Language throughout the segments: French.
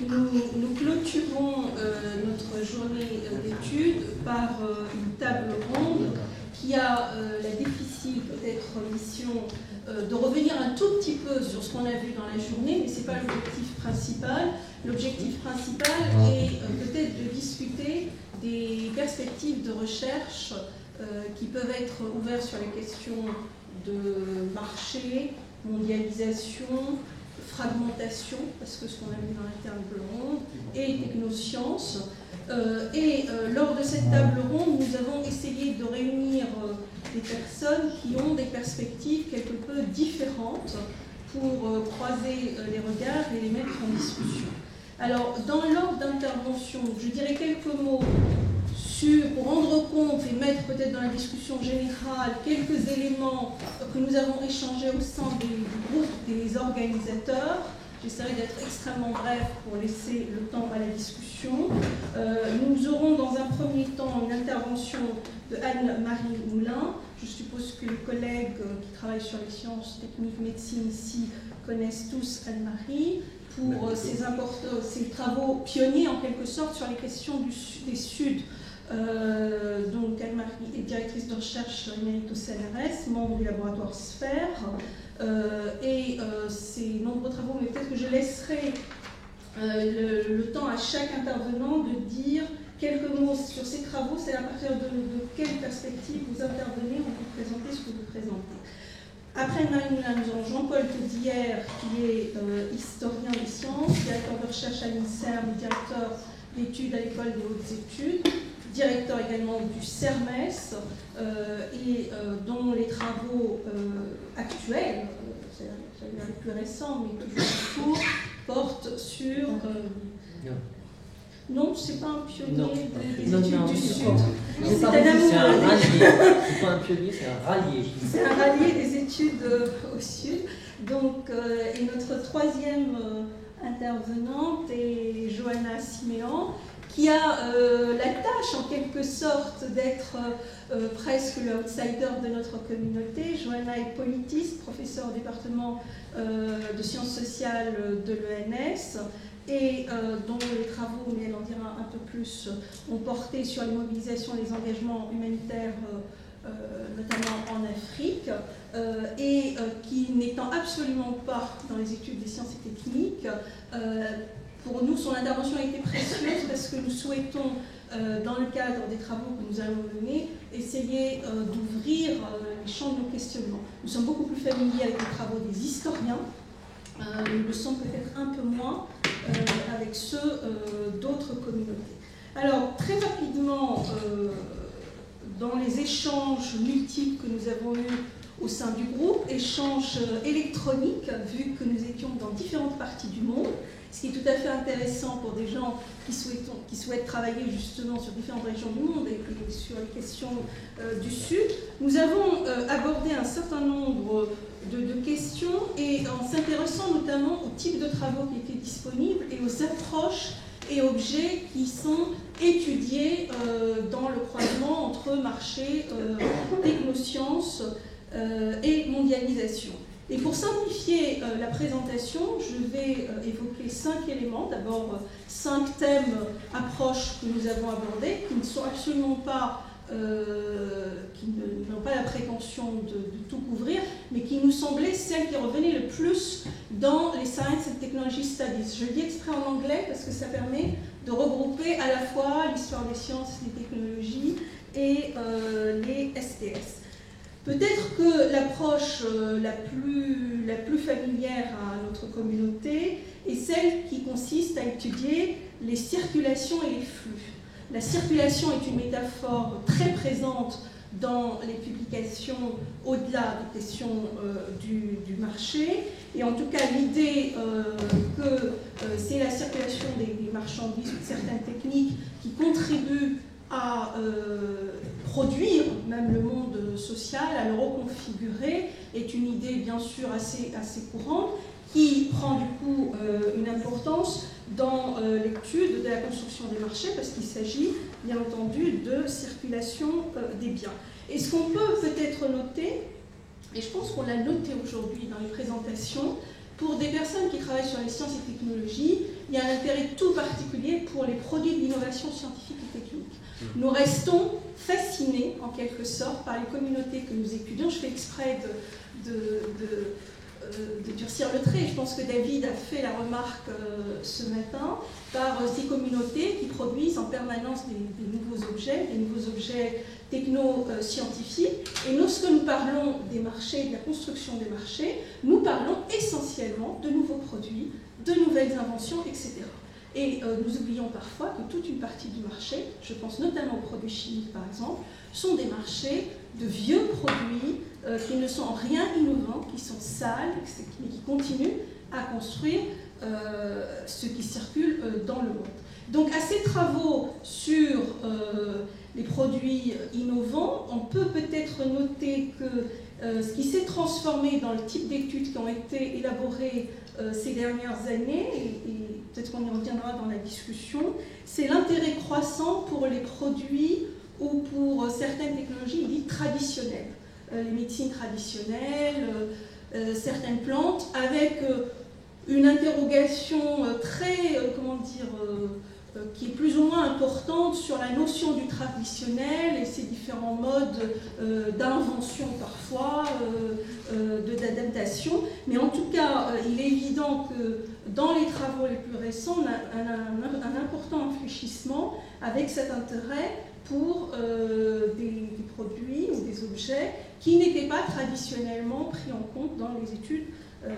nous clôturons notre journée d'études par une table ronde qui a la difficile peut-être mission de revenir un tout petit peu sur ce qu'on a vu dans la journée, mais ce n'est pas l'objectif principal. L'objectif principal est peut-être de discuter des perspectives de recherche qui peuvent être ouvertes sur les questions de marché, mondialisation, fragmentation, parce que ce qu'on a vu dans la table ronde, et technosciences. Lors de cette table ronde, nous avons essayé de réunir des personnes qui ont des perspectives quelque peu différentes pour croiser les regards et les mettre en discussion. Alors, dans l'ordre d'intervention, je dirais quelques mots pour rendre compte et mettre peut-être dans la discussion générale quelques éléments que nous avons échangés au sein du groupe des organisateurs. J'essaierai d'être extrêmement bref pour laisser le temps à la discussion. Nous aurons dans un premier temps une intervention de Anne-Marie Moulin. Je suppose que les collègues qui travaillent sur les sciences techniques, médecine ici connaissent tous Anne-Marie pour ses travaux pionniers en quelque sorte sur les questions des Suds. Donc Anne-Marie est directrice de recherche émérite au CNRS, membre du laboratoire Sphère, ses nombreux travaux, mais peut-être que je laisserai le temps à chaque intervenant de dire quelques mots sur ces travaux. C'est à partir de quelle perspective vous intervenez, on vous présenter ce que vous présentez. Après Anne-Marie Moulin, nous avons Jean-Paul Tedière, qui est historien des sciences, directeur de recherche à l'INSERM, directeur d'études à l'école des hautes études, directeur également du CERMES, dont les travaux actuels, c'est-à-dire les plus récents, mais toujours en cours, portent sur... Non, c'est pas un pionnier des études du Sud. C'est un rallié. C'est pas un pionnier, c'est un rallié. C'est un rallié des études au Sud. Donc, et notre troisième intervenante est Johanna Siméan, qui a la tâche en quelque sorte d'être presque l'outsider de notre communauté. Johanna est politiste, professeure au département de sciences sociales de l'ENS, et dont les travaux, mais elle en dira un peu plus, ont porté sur les mobilisations et les engagements humanitaires, notamment en Afrique, qui n'étant absolument pas dans les études des sciences et techniques, pour nous, son intervention a été précieuse parce que nous souhaitons, dans le cadre des travaux que nous allons mener, essayer d'ouvrir les champs de nos questionnements. Nous sommes beaucoup plus familiers avec les travaux des historiens, nous le sommes peut-être un peu moins avec ceux d'autres communautés. Alors, très rapidement, dans les échanges multiples que nous avons eus au sein du groupe, échanges électroniques, vu que nous étions dans différentes parties du monde, ce qui est tout à fait intéressant pour des gens qui souhaitent travailler justement sur différentes régions du monde et sur les questions du Sud. Nous avons abordé un certain nombre de questions et en s'intéressant notamment au type de travaux qui étaient disponibles et aux approches et objets qui sont étudiés dans le croisement entre marché, technosciences et mondialisation. Et pour simplifier la présentation, je vais évoquer 5 éléments. D'abord, 5 thèmes, approches que nous avons abordés, qui ne sont absolument pas, qui n'ont pas la prétention de tout couvrir, mais qui nous semblaient celles qui revenaient le plus dans les Science and Technology Studies. Je dis exprès en anglais parce que ça permet de regrouper à la fois l'histoire des sciences, des technologies et les STS. Peut-être que l'approche la plus familière à notre communauté est celle qui consiste à étudier les circulations et les flux. La circulation est une métaphore très présente dans les publications au-delà des questions du marché. Et en tout cas, l'idée que c'est la circulation des marchandises ou de certaines techniques qui contribuent à produire même le monde social, à le reconfigurer, est une idée bien sûr assez courante, qui prend du coup une importance dans l'étude de la construction des marchés, parce qu'il s'agit bien entendu de circulation des biens. Et ce qu'on peut peut-être noter, et je pense qu'on l'a noté aujourd'hui dans les présentations, pour des personnes qui travaillent sur les sciences et technologies, il y a un intérêt tout particulier pour les produits de l'innovation scientifique et technique. Nous restons fascinés, en quelque sorte, par les communautés que nous étudions. Je fais exprès de durcir le trait. Je pense que David a fait la remarque ce matin par ces communautés qui produisent en permanence des nouveaux objets techno-scientifiques. Et lorsque nous parlons des marchés, de la construction des marchés, nous parlons essentiellement de nouveaux produits, de nouvelles inventions, etc. Et nous oublions parfois que toute une partie du marché, je pense notamment aux produits chimiques par exemple, sont des marchés de vieux produits qui ne sont en rien innovants, qui sont sales, mais qui continuent à construire ce qui circule dans le monde. Donc à ces travaux sur les produits innovants, on peut peut-être noter que ce qui s'est transformé dans le type d'études qui ont été élaborées ces dernières années, et peut-être qu'on y reviendra dans la discussion, c'est l'intérêt croissant pour les produits ou pour certaines technologies dites traditionnelles, les médecines traditionnelles, certaines plantes, avec une interrogation très, qui est plus ou moins importante sur la notion du traditionnel et ses différents modes d'invention parfois, d'adaptation. Mais en tout cas, il est évident que dans les travaux les plus récents, on a un important infléchissement avec cet intérêt pour des produits ou des objets qui n'étaient pas traditionnellement pris en compte dans les études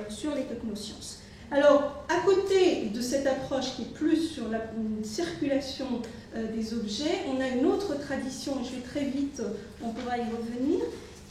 sur les technosciences. Alors, à côté de cette approche qui est plus sur la circulation des objets, on a une autre tradition, et je vais très vite, on pourra y revenir,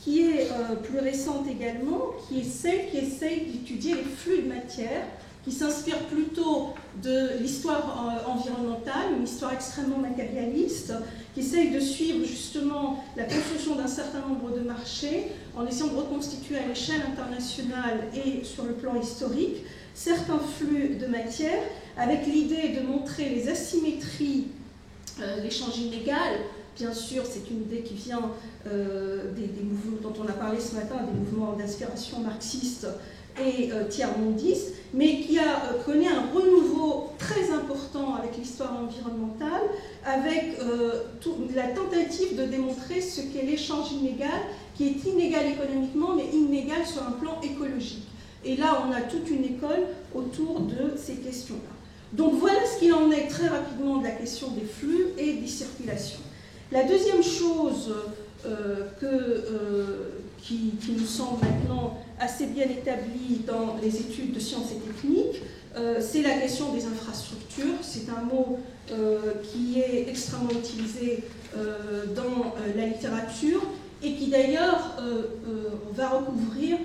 qui est plus récente également, qui est celle qui essaye d'étudier les flux de matière, qui s'inspire plutôt de l'histoire environnementale, une histoire extrêmement matérialiste, qui essaye de suivre justement la construction d'un certain nombre de marchés, en essayant de reconstituer à l'échelle internationale et sur le plan historique certains flux de matière, avec l'idée de montrer les asymétries, l'échange inégal. Bien sûr, c'est une idée qui vient des mouvements dont on a parlé ce matin, des mouvements d'inspiration marxiste et tiers-mondiste, mais qui a connu un renouveau très important avec l'histoire environnementale, avec la tentative de démontrer ce qu'est l'échange inégal, qui est inégal économiquement, mais inégal sur un plan écologique. Et là, on a toute une école autour de ces questions-là. Donc voilà ce qu'il en est très rapidement de la question des flux et des circulations. La deuxième chose qui nous semble maintenant assez bien établie dans les études de sciences et techniques, c'est la question des infrastructures. C'est un mot qui est extrêmement utilisé dans la littérature et qui d'ailleurs va recouvrir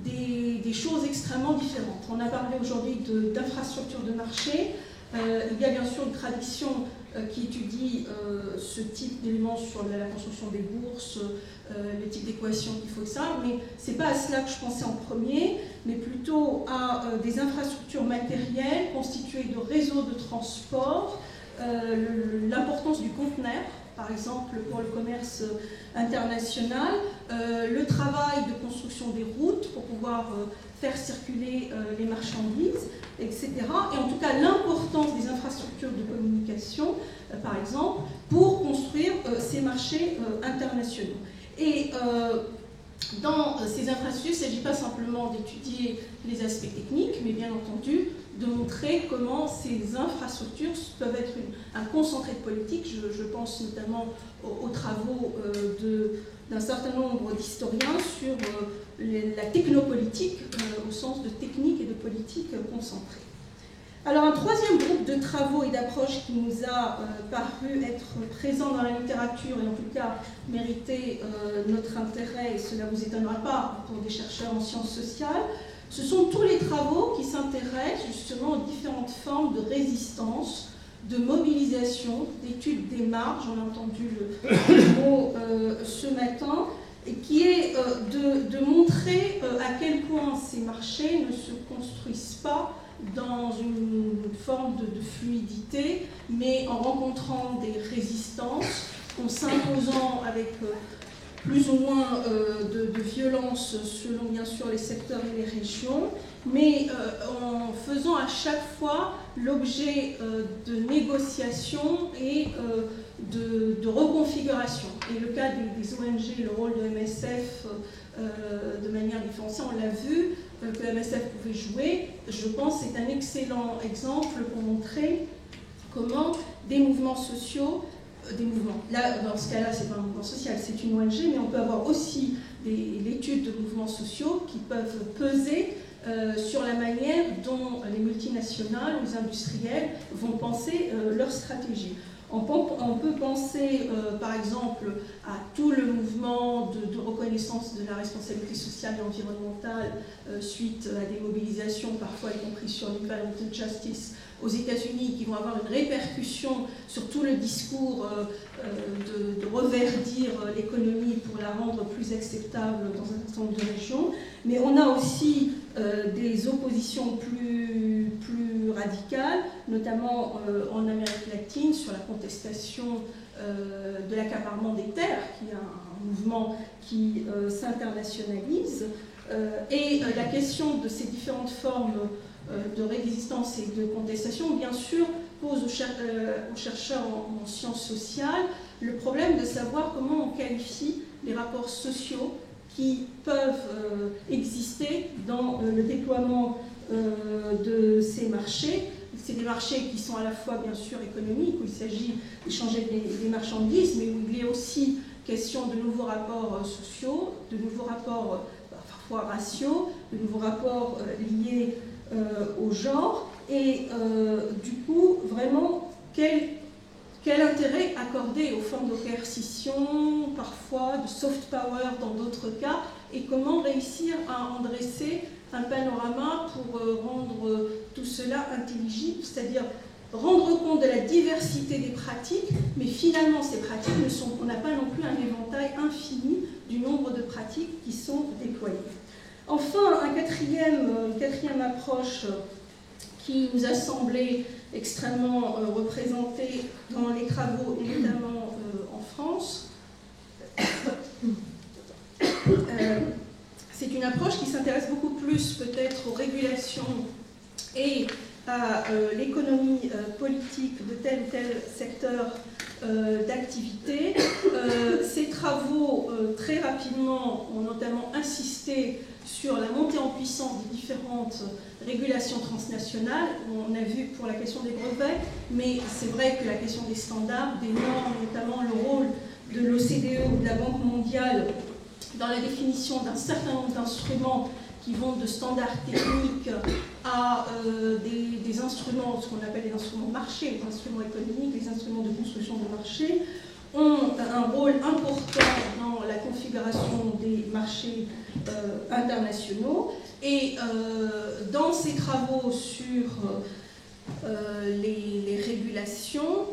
des choses extrêmement différentes. On a parlé aujourd'hui d'infrastructures de marché. Il y a bien sûr une tradition qui étudie ce type d'éléments sur la construction des bourses, le type d'équations qu'il faut, etc. Mais ce n'est pas à cela que je pensais en premier, mais plutôt à des infrastructures matérielles constituées de réseaux de transport, l'importance du conteneur, par exemple pour le commerce international, le travail de construction des routes pour pouvoir faire circuler les marchandises, etc. Et en tout cas l'importance des infrastructures de communication, par exemple, pour construire ces marchés internationaux. Et dans ces infrastructures, il ne s'agit pas simplement d'étudier les aspects techniques, mais bien entendu de montrer comment ces infrastructures peuvent être un concentré de politique. Je pense notamment aux travaux d'un certain nombre d'historiens sur la technopolitique au sens de technique et de politique concentrée. Alors un troisième groupe de travaux et d'approches qui nous a paru être présent dans la littérature et en tout cas mériter notre intérêt, et cela ne vous étonnera pas pour des chercheurs en sciences sociales, ce sont tous les travaux qui s'intéressent justement aux différentes formes de résistance, de mobilisation, d'études des marges, on a entendu le mot ce matin, et qui est de montrer à quel point ces marchés ne se construisent pas dans une forme de fluidité, mais en rencontrant des résistances, en s'imposant avec plus ou moins de violence selon bien sûr les secteurs et les régions, mais en faisant à chaque fois l'objet de négociations et de reconfiguration. Et le cas des ONG, le rôle de MSF de manière différenciée, on l'a vu, que MSF pouvait jouer, je pense que c'est un excellent exemple pour montrer comment des mouvements sociaux, là dans ce cas-là c'est pas un mouvement social, c'est une ONG, mais on peut avoir aussi l'étude de mouvements sociaux qui peuvent peser sur la manière dont les multinationales, les industriels vont penser leur stratégie. On peut penser, par exemple, à tout le mouvement de reconnaissance de la responsabilité sociale et environnementale suite à des mobilisations, parfois y compris sur l'environmental justice aux États-Unis, qui vont avoir une répercussion sur tout le discours de reverdir l'économie pour la rendre plus acceptable dans un certain nombre de régions. Mais on a aussi des oppositions plus radicales, notamment en Amérique latine, sur la contestation de l'accaparement des terres, qui est un mouvement qui s'internationalise. Et la question de ces différentes formes de résistance et de contestation, bien sûr, pose aux chercheurs en sciences sociales le problème de savoir comment on qualifie les rapports sociaux qui peuvent exister dans le déploiement de ces marchés. C'est des marchés qui sont à la fois, bien sûr, économiques, où il s'agit d'échanger des marchandises, mais où il est aussi question de nouveaux rapports sociaux, de nouveaux rapports parfois raciaux, de nouveaux rapports liés au genre, et du coup, vraiment, quel intérêt accorder aux formes de coercition, parfois de soft power dans d'autres cas, et comment réussir à en dresser un panorama pour rendre tout cela intelligible, c'est-à-dire rendre compte de la diversité des pratiques, mais finalement ces pratiques on n'a pas non plus un éventail infini du nombre de pratiques qui sont déployées. Enfin, une quatrième approche qui nous a semblé extrêmement représentée dans les travaux, et notamment en France, c'est une approche qui s'intéresse beaucoup plus peut-être aux régulations et à l'économie politique de tel ou tel secteur d'activité. Ces travaux, très rapidement, ont notamment insisté sur la montée en puissance des différentes régulations transnationales. On a vu pour la question des brevets, mais c'est vrai que la question des standards, des normes, notamment le rôle de l'OCDE ou de la Banque mondiale dans la définition d'un certain nombre d'instruments qui vont de standards techniques à des instruments, ce qu'on appelle les instruments de marché, les instruments économiques, les instruments de construction de marché, ont un rôle important dans la configuration des marchés internationaux. Et dans ces travaux sur les régulations,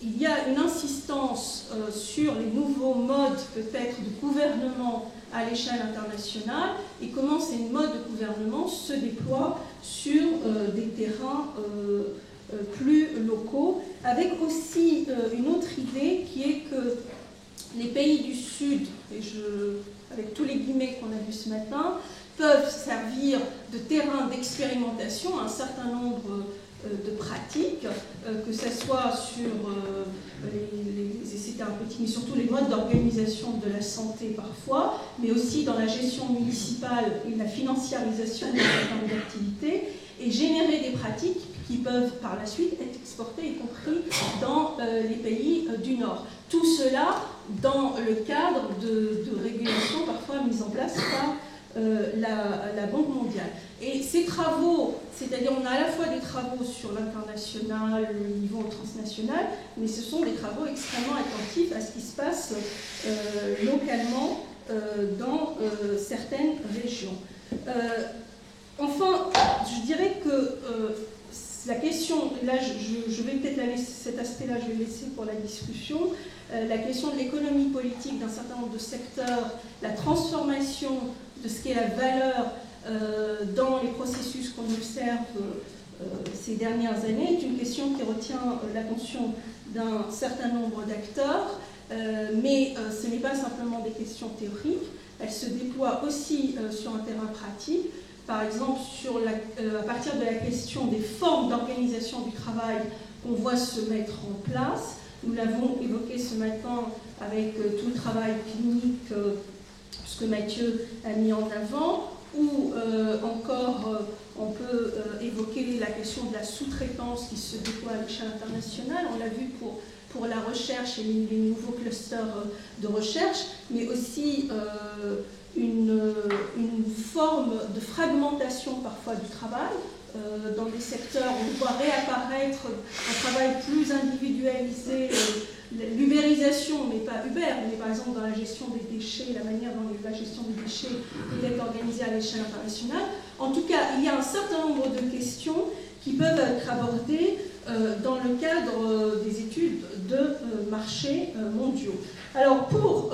il y a une insistance sur les nouveaux modes peut-être de gouvernement à l'échelle internationale et comment ces modes de gouvernement se déploient sur des terrains plus locaux, avec aussi une autre idée qui est que les pays du Sud, et avec tous les guillemets qu'on a vus ce matin, peuvent servir de terrain d'expérimentation à un certain nombre de pratiques, que ce soit sur c'était un petit, mais surtout les modes d'organisation de la santé parfois, mais aussi dans la gestion municipale et la financiarisation de certain nombre d'activités, et générer des pratiques qui peuvent par la suite être exportées, y compris dans les pays du Nord. Tout cela dans le cadre de régulations parfois mises en place par la Banque mondiale. Et ces travaux, c'est-à-dire on a à la fois des travaux sur l'international, le niveau transnational, mais ce sont des travaux extrêmement attentifs à ce qui se passe localement dans certaines régions. Enfin, je dirais que la question, là je vais peut-être cet aspect-là, je vais le laisser pour la discussion, la question de l'économie politique d'un certain nombre de secteurs, la transformation de ce qu'est la valeur dans les processus qu'on observe ces dernières années est une question qui retient l'attention d'un certain nombre d'acteurs. mais ce n'est pas simplement des questions théoriques, elles se déploient aussi sur un terrain pratique. Par exemple, à partir de la question des formes d'organisation du travail qu'on voit se mettre en place. Nous l'avons évoqué ce matin avec tout le travail clinique que Mathieu a mis en avant, ou encore on peut évoquer la question de la sous-traitance qui se déploie à l'échelle internationale. On l'a vu pour la recherche et les nouveaux clusters de recherche, mais aussi une forme de fragmentation parfois du travail. Dans des secteurs où on voit réapparaître un travail plus individualisé, l'ubérisation, mais pas Uber, mais par exemple dans la gestion des déchets, la manière dont la gestion des déchets est organisée à l'échelle internationale. En tout cas, il y a un certain nombre de questions qui peuvent être abordées dans le cadre des études de marchés mondiaux. Alors pour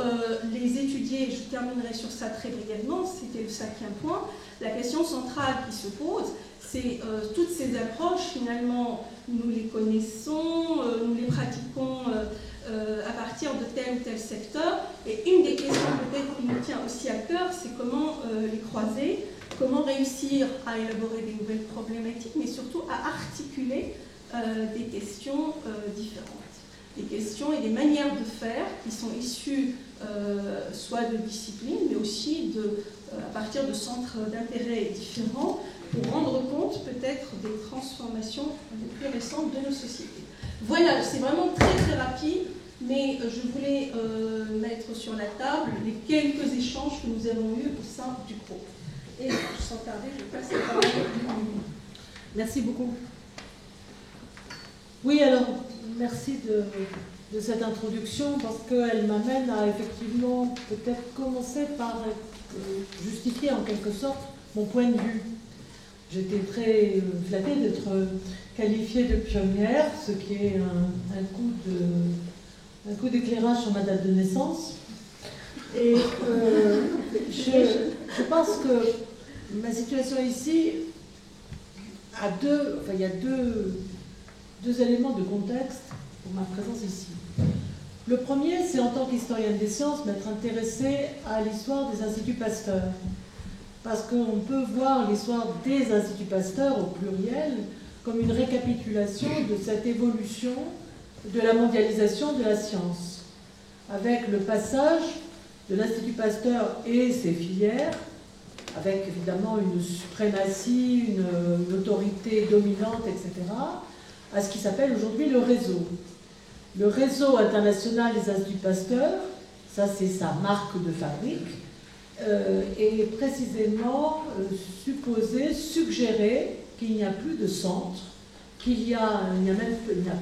les étudier, je terminerai sur ça très brièvement, c'était le 5e point, la question centrale qui se pose, c'est toutes ces approches, finalement, nous les connaissons, nous les pratiquons à partir de tel ou tel secteur, et une des questions peut-être qui nous tient aussi à cœur, c'est comment les croiser, comment réussir à élaborer des nouvelles problématiques, mais surtout à articuler des questions différentes. Des questions et des manières de faire qui sont issues soit de disciplines, mais aussi à partir de centres d'intérêt différents pour rendre compte peut-être des transformations les plus récentes de nos sociétés. Voilà, c'est vraiment très très rapide, mais je voulais mettre sur la table les quelques échanges que nous avons eus au sein du groupe. Et sans tarder, je passe la parole à Mimi. Merci beaucoup. Oui, alors, merci de cette introduction parce qu'elle m'amène à effectivement peut-être commencer par justifier en quelque sorte mon point de vue. J'étais très flattée d'être qualifiée de pionnière, ce qui est un coup d'éclairage sur ma date de naissance. Et je pense que ma situation ici il y a deux éléments de contexte pour ma présence ici. Le premier, c'est en tant qu'historienne des sciences, m'être intéressée à l'histoire des instituts Pasteur. Parce qu'on peut voir l'histoire des instituts Pasteur au pluriel comme une récapitulation de cette évolution de la mondialisation de la science, avec le passage de l'Institut Pasteur et ses filières, avec évidemment une suprématie, une autorité dominante, etc., à ce qui s'appelle aujourd'hui le réseau. Le réseau international des Instituts Pasteur, ça c'est sa marque de fabrique, est précisément supposé suggérer qu'il n'y a plus de centre, il n'y a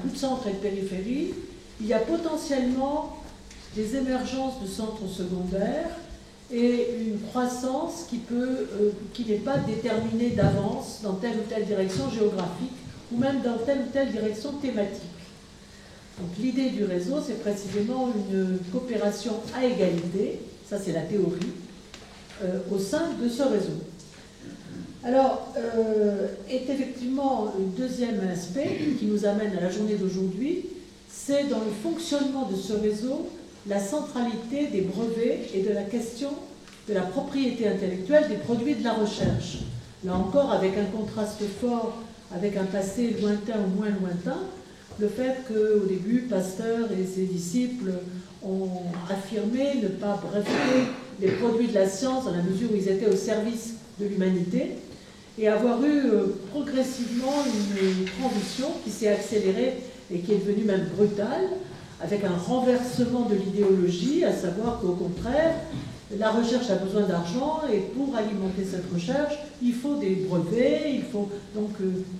plus de centre et de périphérie, il y a potentiellement des émergences de centres secondaires et une croissance qui n'est pas déterminée d'avance dans telle ou telle direction géographique ou même dans telle ou telle direction thématique. Donc l'idée du réseau, c'est précisément une coopération à égalité, ça c'est la théorie, au sein de ce réseau. Alors, est effectivement le deuxième aspect qui nous amène à la journée d'aujourd'hui, c'est dans le fonctionnement de ce réseau la centralité des brevets et de la question de la propriété intellectuelle des produits de la recherche. Là encore, avec un contraste fort, avec un passé lointain ou moins lointain, le fait qu'au début, Pasteur et ses disciples ont affirmé ne pas breveter les produits de la science dans la mesure où ils étaient au service de l'humanité, et avoir eu progressivement une transition qui s'est accélérée et qui est devenue même brutale, avec un renversement de l'idéologie, à savoir qu'au contraire, la recherche a besoin d'argent et pour alimenter cette recherche, il faut des brevets, il faut donc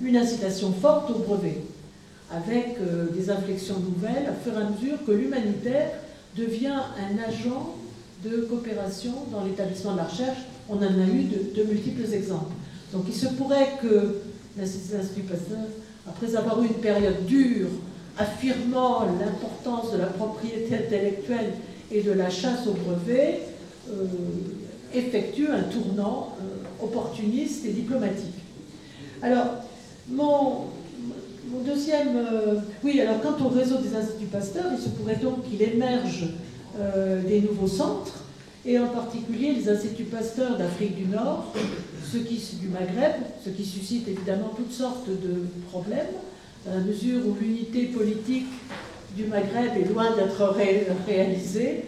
une incitation forte aux brevets, avec des inflexions nouvelles, à fur et à mesure que l'humanitaire devient un agent de coopération dans l'établissement de la recherche. On en a eu de multiples exemples. Donc il se pourrait que l'Institut Pasteur, après avoir eu une période dure, affirmant l'importance de la propriété intellectuelle et de la chasse aux brevets, effectue un tournant opportuniste et diplomatique. Alors, Mon deuxième... oui, alors quant au réseau des Instituts Pasteur, il se pourrait donc qu'il émerge des nouveaux centres, et en particulier les Instituts Pasteur d'Afrique du Nord, du Maghreb, ce qui suscite évidemment toutes sortes de problèmes, à la mesure où l'unité politique du Maghreb est loin d'être réalisée,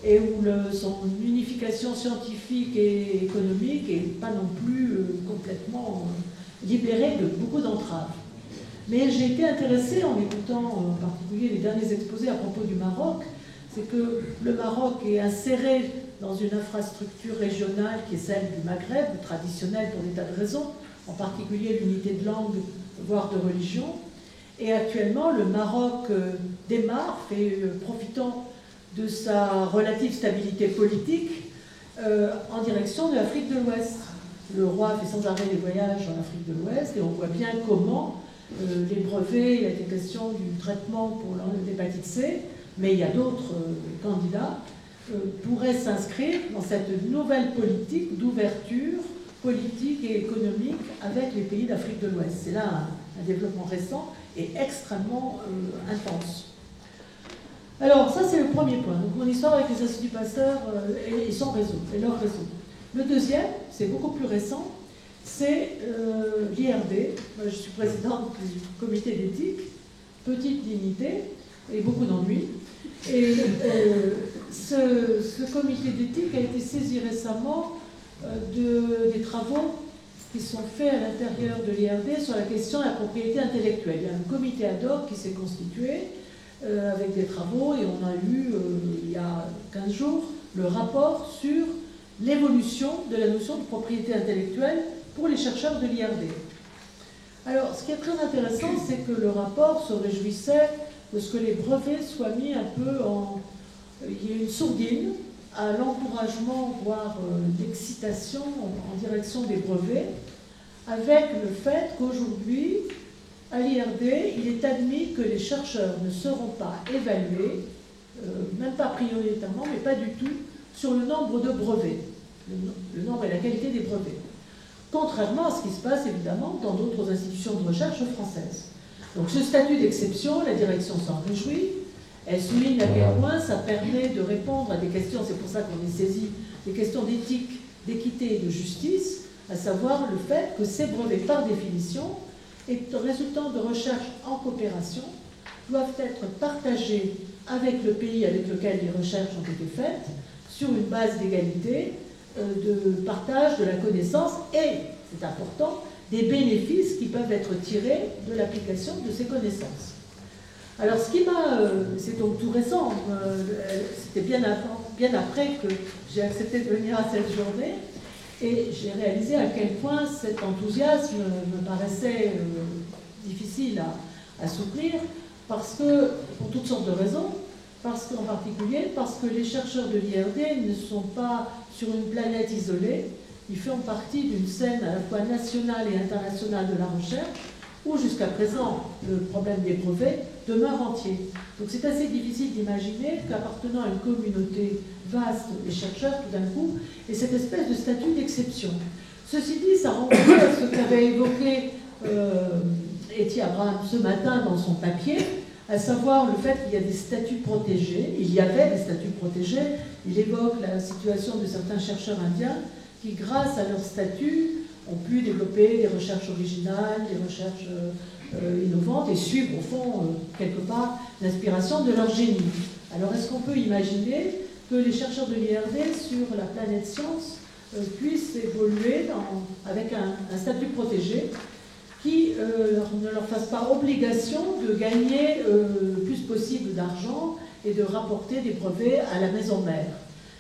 et où son unification scientifique et économique n'est pas non plus complètement libérée de beaucoup d'entraves. Mais j'ai été intéressée en écoutant en particulier les derniers exposés à propos du Maroc, c'est que le Maroc est inséré dans une infrastructure régionale qui est celle du Maghreb, traditionnelle pour des tas de raisons, en particulier l'unité de langue, voire de religion. Et actuellement, le Maroc démarre, profitant de sa relative stabilité politique, en direction de l'Afrique de l'Ouest. Le roi fait sans arrêt des voyages en Afrique de l'Ouest, et on voit bien comment les brevets, il a été question du traitement pour l'hépatite C, mais il y a d'autres candidats, pourraient s'inscrire dans cette nouvelle politique d'ouverture politique et économique avec les pays d'Afrique de l'Ouest. C'est là un développement récent et extrêmement intense. Alors, ça, c'est le premier point. Donc, mon histoire avec les Instituts Pasteur et son réseau, et leur réseau. Le deuxième, c'est beaucoup plus récent, c'est l'IRD. Moi, je suis présidente du comité d'éthique, petite dignité et beaucoup d'ennuis. Et ce comité d'éthique a été saisi récemment des travaux qui sont faits à l'intérieur de l'IRD sur la question de la propriété intellectuelle. Il y a un comité ad hoc qui s'est constitué avec des travaux, et on a eu, il y a 15 jours, le rapport sur l'évolution de la notion de propriété intellectuelle pour les chercheurs de l'IRD. Alors, ce qui est très intéressant, c'est que le rapport se réjouissait de ce que les brevets soient mis un peu en... Il y a une sourdine à l'encouragement, voire l'excitation en direction des brevets, avec le fait qu'aujourd'hui, à l'IRD, il est admis que les chercheurs ne seront pas évalués, même pas prioritairement, mais pas du tout, sur le nombre de brevets, le nombre et la qualité des brevets. Contrairement à ce qui se passe évidemment dans d'autres institutions de recherche françaises. Donc ce statut d'exception, la direction s'en réjouit. Elle souligne à quel point ça permet de répondre à des questions, c'est pour ça qu'on est saisi, des questions d'éthique, d'équité et de justice, à savoir le fait que ces brevets, par définition, et résultant de recherches en coopération, doivent être partagés avec le pays avec lequel les recherches ont été faites, sur une base d'égalité, de partage de la connaissance et, c'est important, des bénéfices qui peuvent être tirés de l'application de ces connaissances. Alors, ce qui m'a... c'est donc tout récent, c'était bien après que j'ai accepté de venir à cette journée, et j'ai réalisé à quel point cet enthousiasme me paraissait difficile à soutenir, parce que, pour toutes sortes de raisons, en particulier parce que les chercheurs de l'IRD ne sont pas sur une planète isolée, ils font partie d'une scène à la fois nationale et internationale de la recherche, où jusqu'à présent le problème des brevets demeure entier. Donc c'est assez difficile d'imaginer qu'appartenant à une communauté vaste, les chercheurs tout d'un coup, aient cette espèce de statut d'exception. Ceci dit, ça renvoie à ce qu'avait évoqué Eti Abraham ce matin dans son papier, à savoir le fait qu'il y a des statuts protégés. Il y avait des statuts protégés. Il évoque la situation de certains chercheurs indiens qui, grâce à leur statut, ont pu développer des recherches originales, des recherches innovantes et suivre, au fond, quelque part, l'inspiration de leur génie. Alors, est-ce qu'on peut imaginer que les chercheurs de l'IRD sur la planète science puissent évoluer avec un statut protégé qui ne leur fasse pas obligation de gagner le plus possible d'argent et de rapporter des brevets à la maison mère?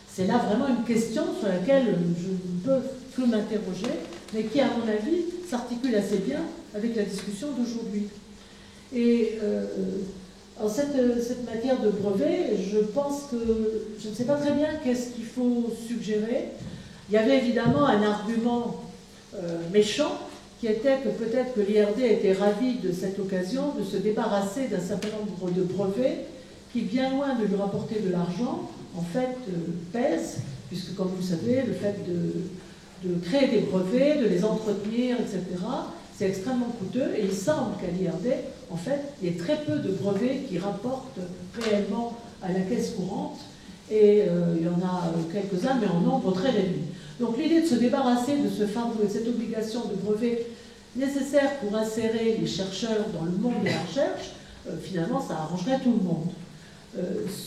C'est là vraiment une question sur laquelle je ne peux que m'interroger, mais qui, à mon avis, s'articule assez bien avec la discussion d'aujourd'hui. Et en cette matière de brevet, je pense que je ne sais pas très bien qu'est-ce qu'il faut suggérer. Il y avait évidemment un argument méchant, qui était que peut-être que l'IRD était ravi de cette occasion de se débarrasser d'un certain nombre de brevets qui, bien loin de lui rapporter de l'argent, en fait, pèsent, puisque, comme vous savez, le fait de créer des brevets, de les entretenir, etc., c'est extrêmement coûteux et il semble qu'à l'IRD, en fait, il y ait très peu de brevets qui rapportent réellement à la caisse courante et il y en a quelques-uns, mais en nombre très réduit. Donc l'idée de se débarrasser de ce fardeau et de cette obligation de brevet nécessaire pour insérer les chercheurs dans le monde de la recherche, finalement, ça arrangerait tout le monde.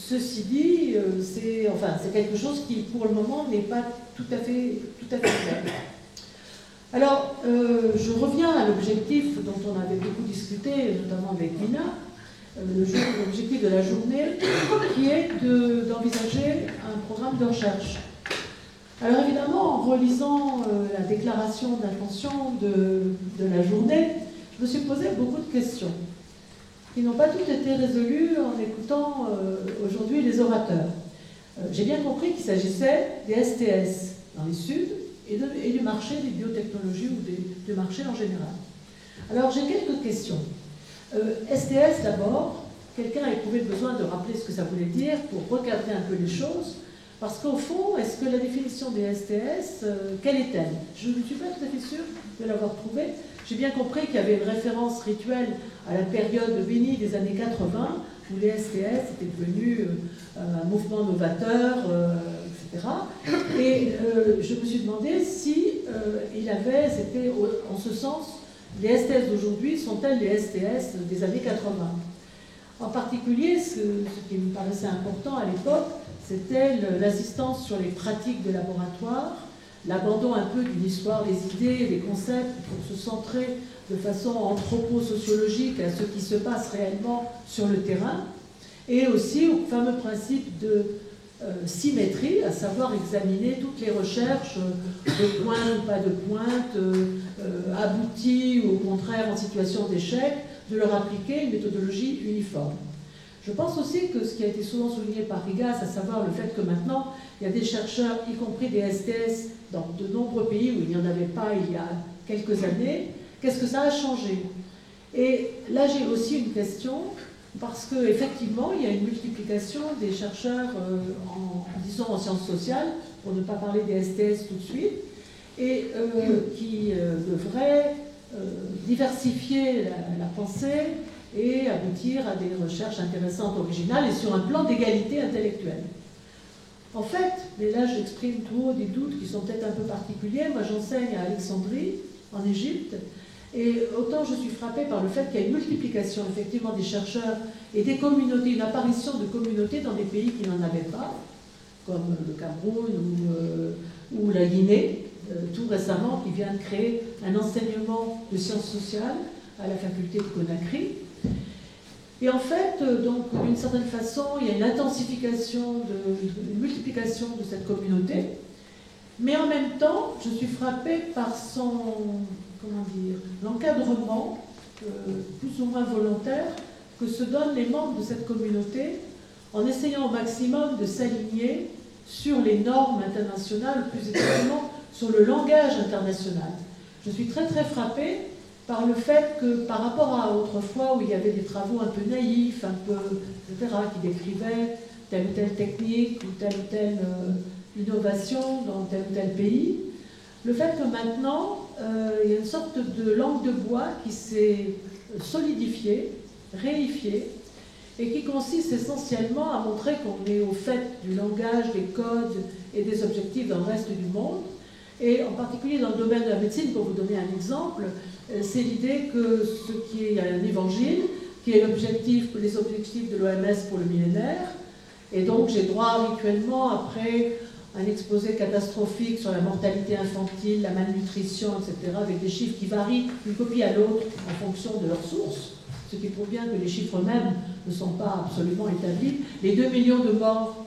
Ceci dit, c'est quelque chose qui, pour le moment, n'est pas tout à fait clair. Alors, je reviens à l'objectif dont on avait beaucoup discuté, notamment avec Nina, l'objectif de la journée, qui est d'envisager un programme de recherche. Alors évidemment, en relisant la déclaration d'intention de la journée, je me suis posé beaucoup de questions qui n'ont pas toutes été résolues en écoutant aujourd'hui les orateurs. J'ai bien compris qu'il s'agissait des STS dans les Suds et du marché des biotechnologies ou du marché en général. Alors j'ai quelques questions. STS d'abord, quelqu'un a éprouvé le besoin de rappeler ce que ça voulait dire pour recadrer un peu les choses, parce qu'au fond, est-ce que la définition des STS, quelle est-elle? Je ne suis pas tout à fait sûre de l'avoir trouvée. J'ai bien compris qu'il y avait une référence rituelle à la période bénie des années 80, où les STS étaient devenus un mouvement novateur, etc. Et je me suis demandé si c'était en ce sens, les STS d'aujourd'hui sont-elles les STS des années 80? En particulier, ce qui me paraissait important à l'époque, c'était l'assistance sur les pratiques de laboratoire, l'abandon un peu d'une histoire des idées, des concepts, pour se centrer de façon anthropo-sociologique à ce qui se passe réellement sur le terrain, et aussi au fameux principe de symétrie, à savoir examiner toutes les recherches de pointe ou pas de pointe, abouties ou au contraire en situation d'échec, de leur appliquer une méthodologie uniforme. Je pense aussi que ce qui a été souvent souligné par Rigas, à savoir le fait que maintenant, il y a des chercheurs, y compris des STS, dans de nombreux pays où il n'y en avait pas il y a quelques années, qu'est-ce que ça a changé? Et là, j'ai aussi une question, parce qu'effectivement, il y a une multiplication des chercheurs, disons en sciences sociales, pour ne pas parler des STS tout de suite, et qui devraient diversifier la pensée et aboutir à des recherches intéressantes, originales et sur un plan d'égalité intellectuelle. En fait, mais là j'exprime tout haut des doutes qui sont peut-être un peu particuliers, moi j'enseigne à Alexandrie, en Égypte, et autant je suis frappée par le fait qu'il y a une multiplication effectivement des chercheurs et des communautés, une apparition de communautés dans des pays qui n'en avaient pas, comme le Cameroun ou la Guinée, tout récemment, qui vient de créer un enseignement de sciences sociales à la faculté de Conakry. Et en fait, donc, d'une certaine façon, il y a une intensification, une multiplication de cette communauté, mais en même temps, je suis frappée par l'encadrement, plus ou moins volontaire, que se donnent les membres de cette communauté en essayant au maximum de s'aligner sur les normes internationales, plus exactement sur le langage international. Je suis très très frappée par le fait que, par rapport à autrefois où il y avait des travaux un peu naïfs, un peu, etc., qui décrivaient telle ou telle technique ou telle innovation dans tel ou tel pays, le fait que maintenant, il y a une sorte de langue de bois qui s'est solidifiée, réifiée, et qui consiste essentiellement à montrer qu'on est au fait du langage, des codes et des objectifs dans le reste du monde. Et en particulier dans le domaine de la médecine, pour vous donner un exemple, c'est l'idée que il y a un évangile, qui est les objectifs de l'OMS pour le millénaire. Et donc j'ai droit habituellement, après un exposé catastrophique sur la mortalité infantile, la malnutrition, etc., avec des chiffres qui varient d'une copie à l'autre en fonction de leurs sources, ce qui prouve bien que les chiffres eux-mêmes ne sont pas absolument établis. Les 2 millions de morts,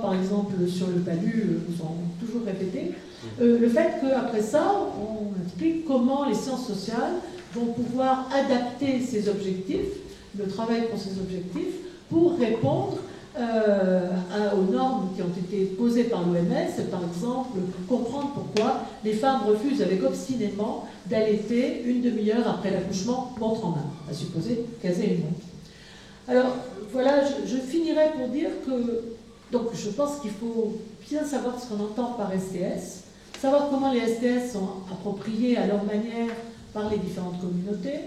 par exemple, sur le palu sont toujours répétés. Le fait qu'après ça, on explique comment les sciences sociales vont pouvoir adapter ces objectifs, le travail pour ces objectifs, pour répondre aux normes qui ont été posées par l'OMS, par exemple, comprendre pourquoi les femmes refusent avec obstinément d'allaiter une demi-heure après l'accouchement, montre en main, à supposer qu'elles aient une montre. Alors, voilà, je finirai pour dire que, donc, je pense qu'il faut bien savoir ce qu'on entend par STS. savoir comment les STS sont appropriés à leur manière par les différentes communautés,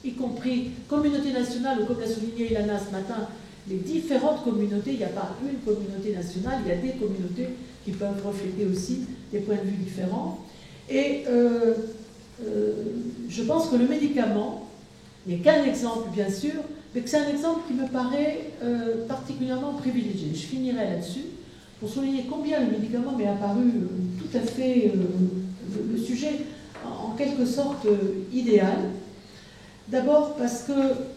y compris communauté nationale, ou comme l'a souligné Ilana ce matin, les différentes communautés, il n'y a pas une communauté nationale, il y a des communautés qui peuvent refléter aussi des points de vue différents. Et je pense que le médicament n'est qu'un exemple, bien sûr, mais que c'est un exemple qui me paraît particulièrement privilégié. Je finirai là-dessus pour souligner combien le médicament m'est apparu tout à fait le sujet en quelque sorte idéal. D'abord parce que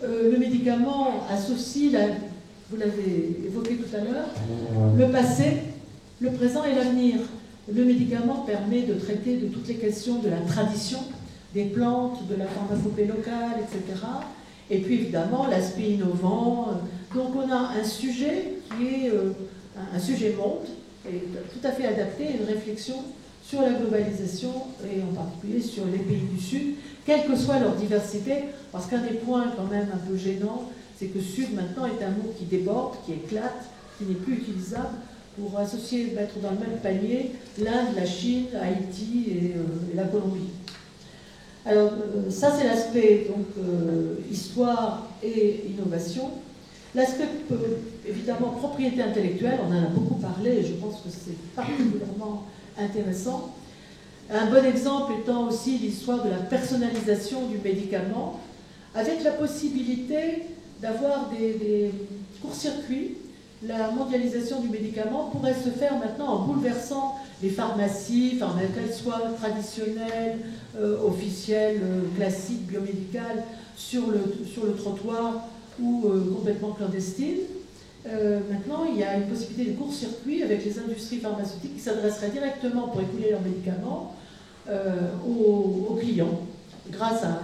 le médicament associe, vous l'avez évoqué tout à l'heure, le passé, le présent et l'avenir. Le médicament permet de traiter de toutes les questions de la tradition, des plantes, de la pharmacopée locale, etc. Et puis évidemment l'aspect innovant. Donc on a un sujet qui est un sujet monde, et tout à fait adapté à une réflexion sur la globalisation et en particulier sur les pays du Sud, quelle que soit leur diversité, parce qu'un des points quand même un peu gênants, c'est que Sud maintenant est un mot qui déborde, qui éclate, qui n'est plus utilisable pour associer, mettre dans le même panier l'Inde, la Chine, Haïti et la Colombie. Alors ça c'est l'aspect donc histoire et innovation. L'aspect évidemment propriété intellectuelle, on en a beaucoup parlé et je pense que c'est particulièrement intéressant. Un bon exemple étant aussi l'histoire de la personnalisation du médicament, avec la possibilité d'avoir des courts-circuits. La mondialisation du médicament pourrait se faire maintenant en bouleversant les pharmacies, qu'elles soient traditionnelles, officielles, classiques, biomédicales, sur le trottoir ou complètement clandestines. Maintenant, il y a une possibilité de court-circuit avec les industries pharmaceutiques qui s'adresseraient directement pour écouler leurs médicaments aux clients, grâce à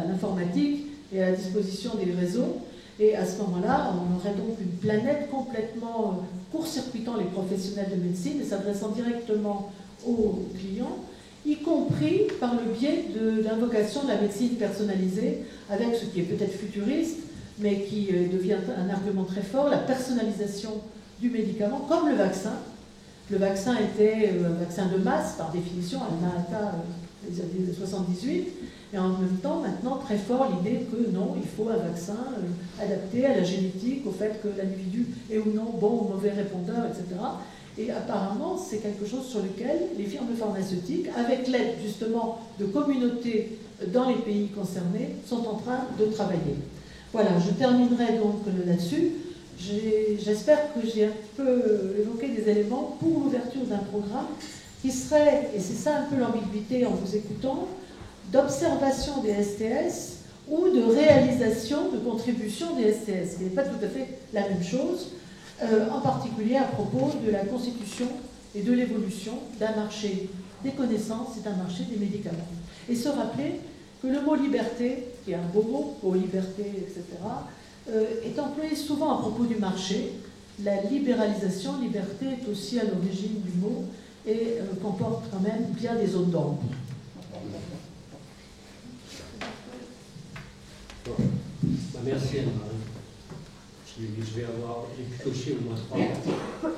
l'informatique et à la disposition des réseaux. Et à ce moment-là, on aurait donc une planète complètement court-circuitant les professionnels de médecine et s'adressant directement aux clients, y compris par le biais de l'invocation de la médecine personnalisée, avec ce qui est peut-être futuriste, mais qui devient un argument très fort, la personnalisation du médicament, comme le vaccin. Le vaccin était un vaccin de masse, par définition, à Manhattan, les années 78, et en même temps, maintenant, très fort l'idée que non, il faut un vaccin adapté à la génétique, au fait que l'individu est ou non bon ou mauvais répondeur, etc. Et apparemment, c'est quelque chose sur lequel les firmes pharmaceutiques, avec l'aide justement de communautés dans les pays concernés, sont en train de travailler. Voilà, je terminerai donc là-dessus. J'espère que j'ai un peu évoqué des éléments pour l'ouverture d'un programme qui serait, et c'est ça un peu l'ambiguïté en vous écoutant, d'observation des STS ou de réalisation de contribution des STS, qui n'est pas tout à fait la même chose, en particulier à propos de la constitution et de l'évolution d'un marché des connaissances et d'un marché des médicaments. Et se rappeler que le mot liberté, qui est un beau mot pour liberté, etc., est employé souvent à propos du marché. La libéralisation, liberté, est aussi à l'origine du mot et comporte quand même bien des zones d'ombre. Merci Anne-Marie. J'ai pu cocher au moins 3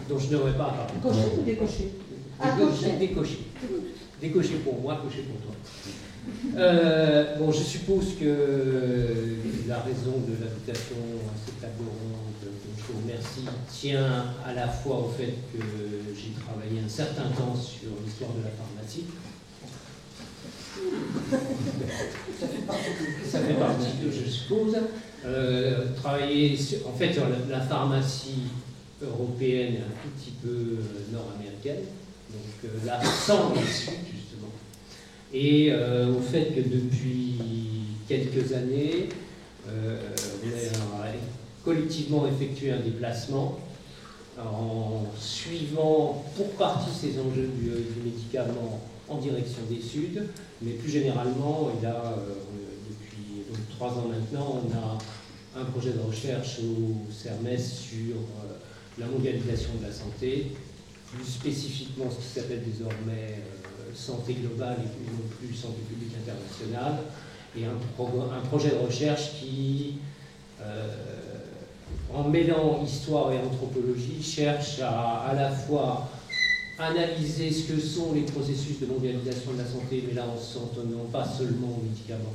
dont je n'aurais pas à parler. Cocher ou décocher? Décocher pour moi, cocher pour toi. Bon, je suppose que la raison de l'invitation à cette table ronde, dont je vous remercie, tient à la fois au fait que j'ai travaillé un certain temps sur l'histoire de la pharmacie. Ça fait partie de, je suppose. Travailler en fait sur la pharmacie européenne et un tout petit peu nord-américaine, donc là sans le sud justement, et au fait que depuis quelques années on a collectivement effectué un déplacement en suivant pour partie ces enjeux du médicament en direction des Suds, mais plus généralement, depuis 3 ans maintenant, on a un projet de recherche au CERMES sur la mondialisation de la santé, plus spécifiquement ce qui s'appelle désormais santé globale et non plus santé publique internationale, et un projet de recherche qui, en mêlant histoire et anthropologie, cherche à la fois analyser ce que sont les processus de mondialisation de la santé, mais là en s'en tenant pas seulement aux médicaments,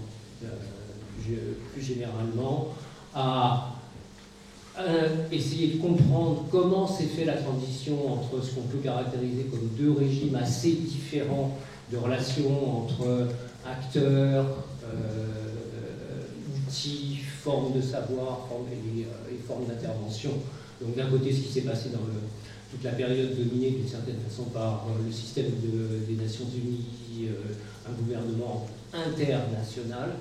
plus généralement, à essayer de comprendre comment s'est fait la transition entre ce qu'on peut caractériser comme deux régimes assez différents de relations entre acteurs, outils, formes de savoir et formes d'intervention. Donc d'un côté, ce qui s'est passé dans toute la période dominée d'une certaine façon par le système des Nations Unies, un gouvernement international,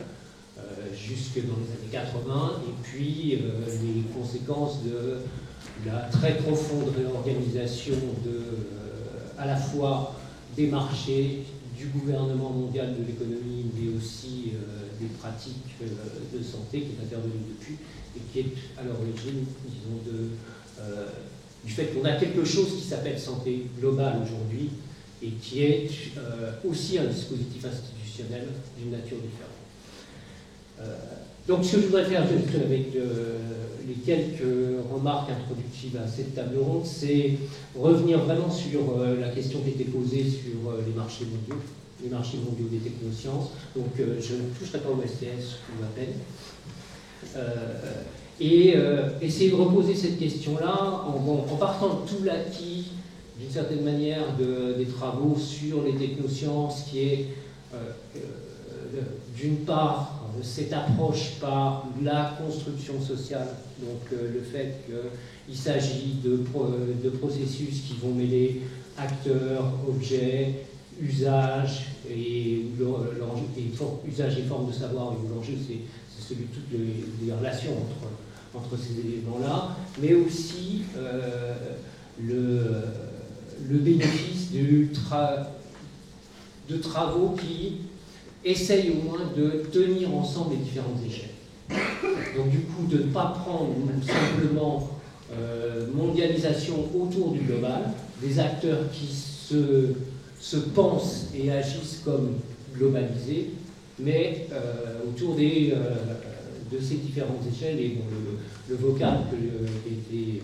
jusque dans les années 80, et puis les conséquences de la très profonde réorganisation à la fois des marchés, du gouvernement mondial de l'économie, mais aussi des pratiques de santé qui est intervenue depuis, et qui est à l'origine, disons, du fait qu'on a quelque chose qui s'appelle santé globale aujourd'hui, et qui est aussi un dispositif institutionnel d'une nature différente. Donc ce que je voudrais faire juste avec les quelques remarques introductives à cette table ronde, c'est revenir vraiment sur la question qui était posée sur les marchés mondiaux des technosciences. Donc je ne toucherai pas au STS ou à peine. Et essayer de reposer cette question-là en partant de tout l'acquis, d'une certaine manière, des travaux sur les technosciences, qui est d'une part cette approche par la construction sociale, donc le fait qu'il s'agit de processus qui vont mêler acteurs, objets, usages et usage et forme de savoir, et l'enjeu c'est celui de toutes les relations entre ces éléments-là, mais aussi le bénéfice de travaux qui essayent au moins de tenir ensemble les différentes échelles. Donc du coup, de ne pas prendre simplement mondialisation autour du global, des acteurs qui se pensent et agissent comme globalisés, mais autour de ces différentes échelles, et bon, le vocable qui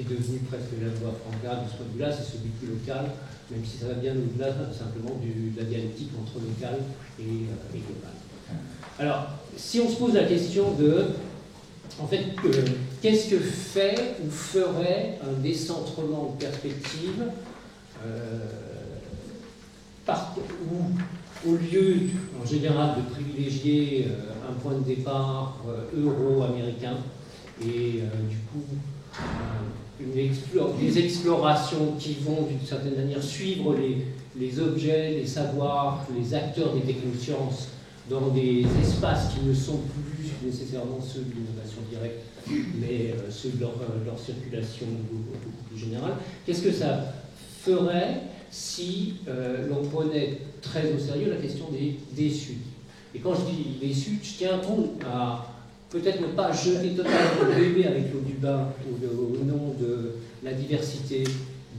est devenu presque la loi franca de ce point de vue-là, c'est celui plus local, même si ça va bien au-delà simplement de la dialectique entre local et global. Alors, si on se pose la question de, en fait, qu'est-ce que fait ou ferait un décentrement de perspective où, au lieu, en général, de privilégier un point de départ euro-américain et du coup des explorations qui vont d'une certaine manière suivre les objets, les savoirs, les acteurs des technosciences dans des espaces qui ne sont plus nécessairement ceux de l'innovation directe, mais ceux de leur circulation beaucoup plus générale. Qu'est-ce que ça ferait si l'on prenait très au sérieux la question des Suds? Et quand je dis les Suds, je tiens compte à peut-être ne pas jeter totalement le bébé avec l'eau du bain au nom de la diversité,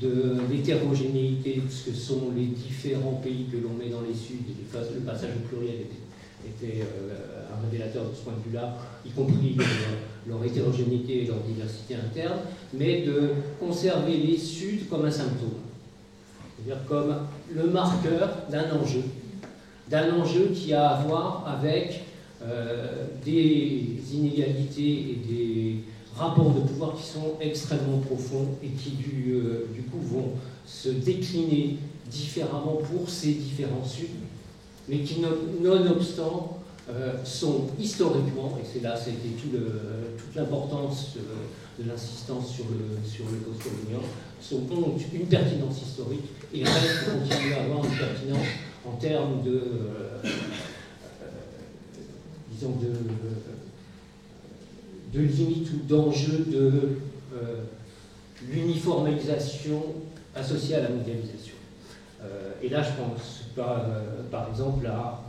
de l'hétérogénéité de ce que sont les différents pays que l'on met dans les Suds. Le passage au pluriel était un révélateur de ce point de vue-là, y compris leur hétérogénéité et leur diversité interne, mais de conserver les Suds comme un symptôme, c'est-à-dire comme le marqueur d'un enjeu qui a à voir avec des inégalités et des rapports de pouvoir qui sont extrêmement profonds et qui du coup vont se décliner différemment pour ces différents Suds, mais qui nonobstant sont historiquement, et c'est là c'était toute l'importance de l'insistance sur le post-colonial, ont une pertinence historique et restent continuer à avoir une pertinence en termes disons de limites ou d'enjeux de l'uniformisation associée à la mondialisation. Et là, je pense par exemple à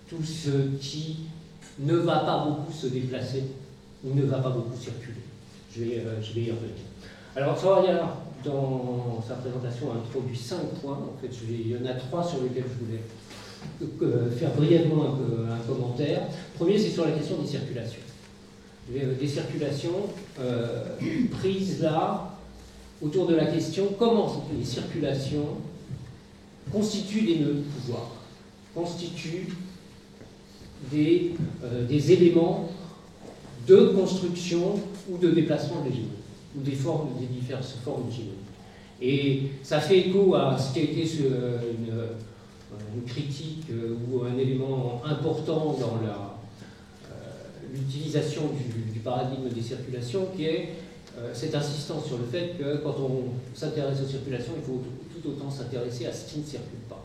tout ce qui ne va pas beaucoup se déplacer ou ne va pas beaucoup circuler. Je vais y revenir. Alors, Soraya, dans sa présentation, a introduit 5 points. En fait, il y en a 3 sur lesquels je voulais faire brièvement un commentaire. Le premier, c'est sur la question des circulations. Des circulations prises là autour de la question comment les circulations constituent des nœuds de pouvoir, constituent des éléments de construction ou de déplacement de l'hégémonie, ou des diverses formes d'hégémonie. Et ça fait écho à ce qui a été une critique ou un élément important dans l'utilisation du paradigme des circulations, qui est cette insistance sur le fait que quand on s'intéresse aux circulations, il faut tout autant s'intéresser à ce qui ne circule pas.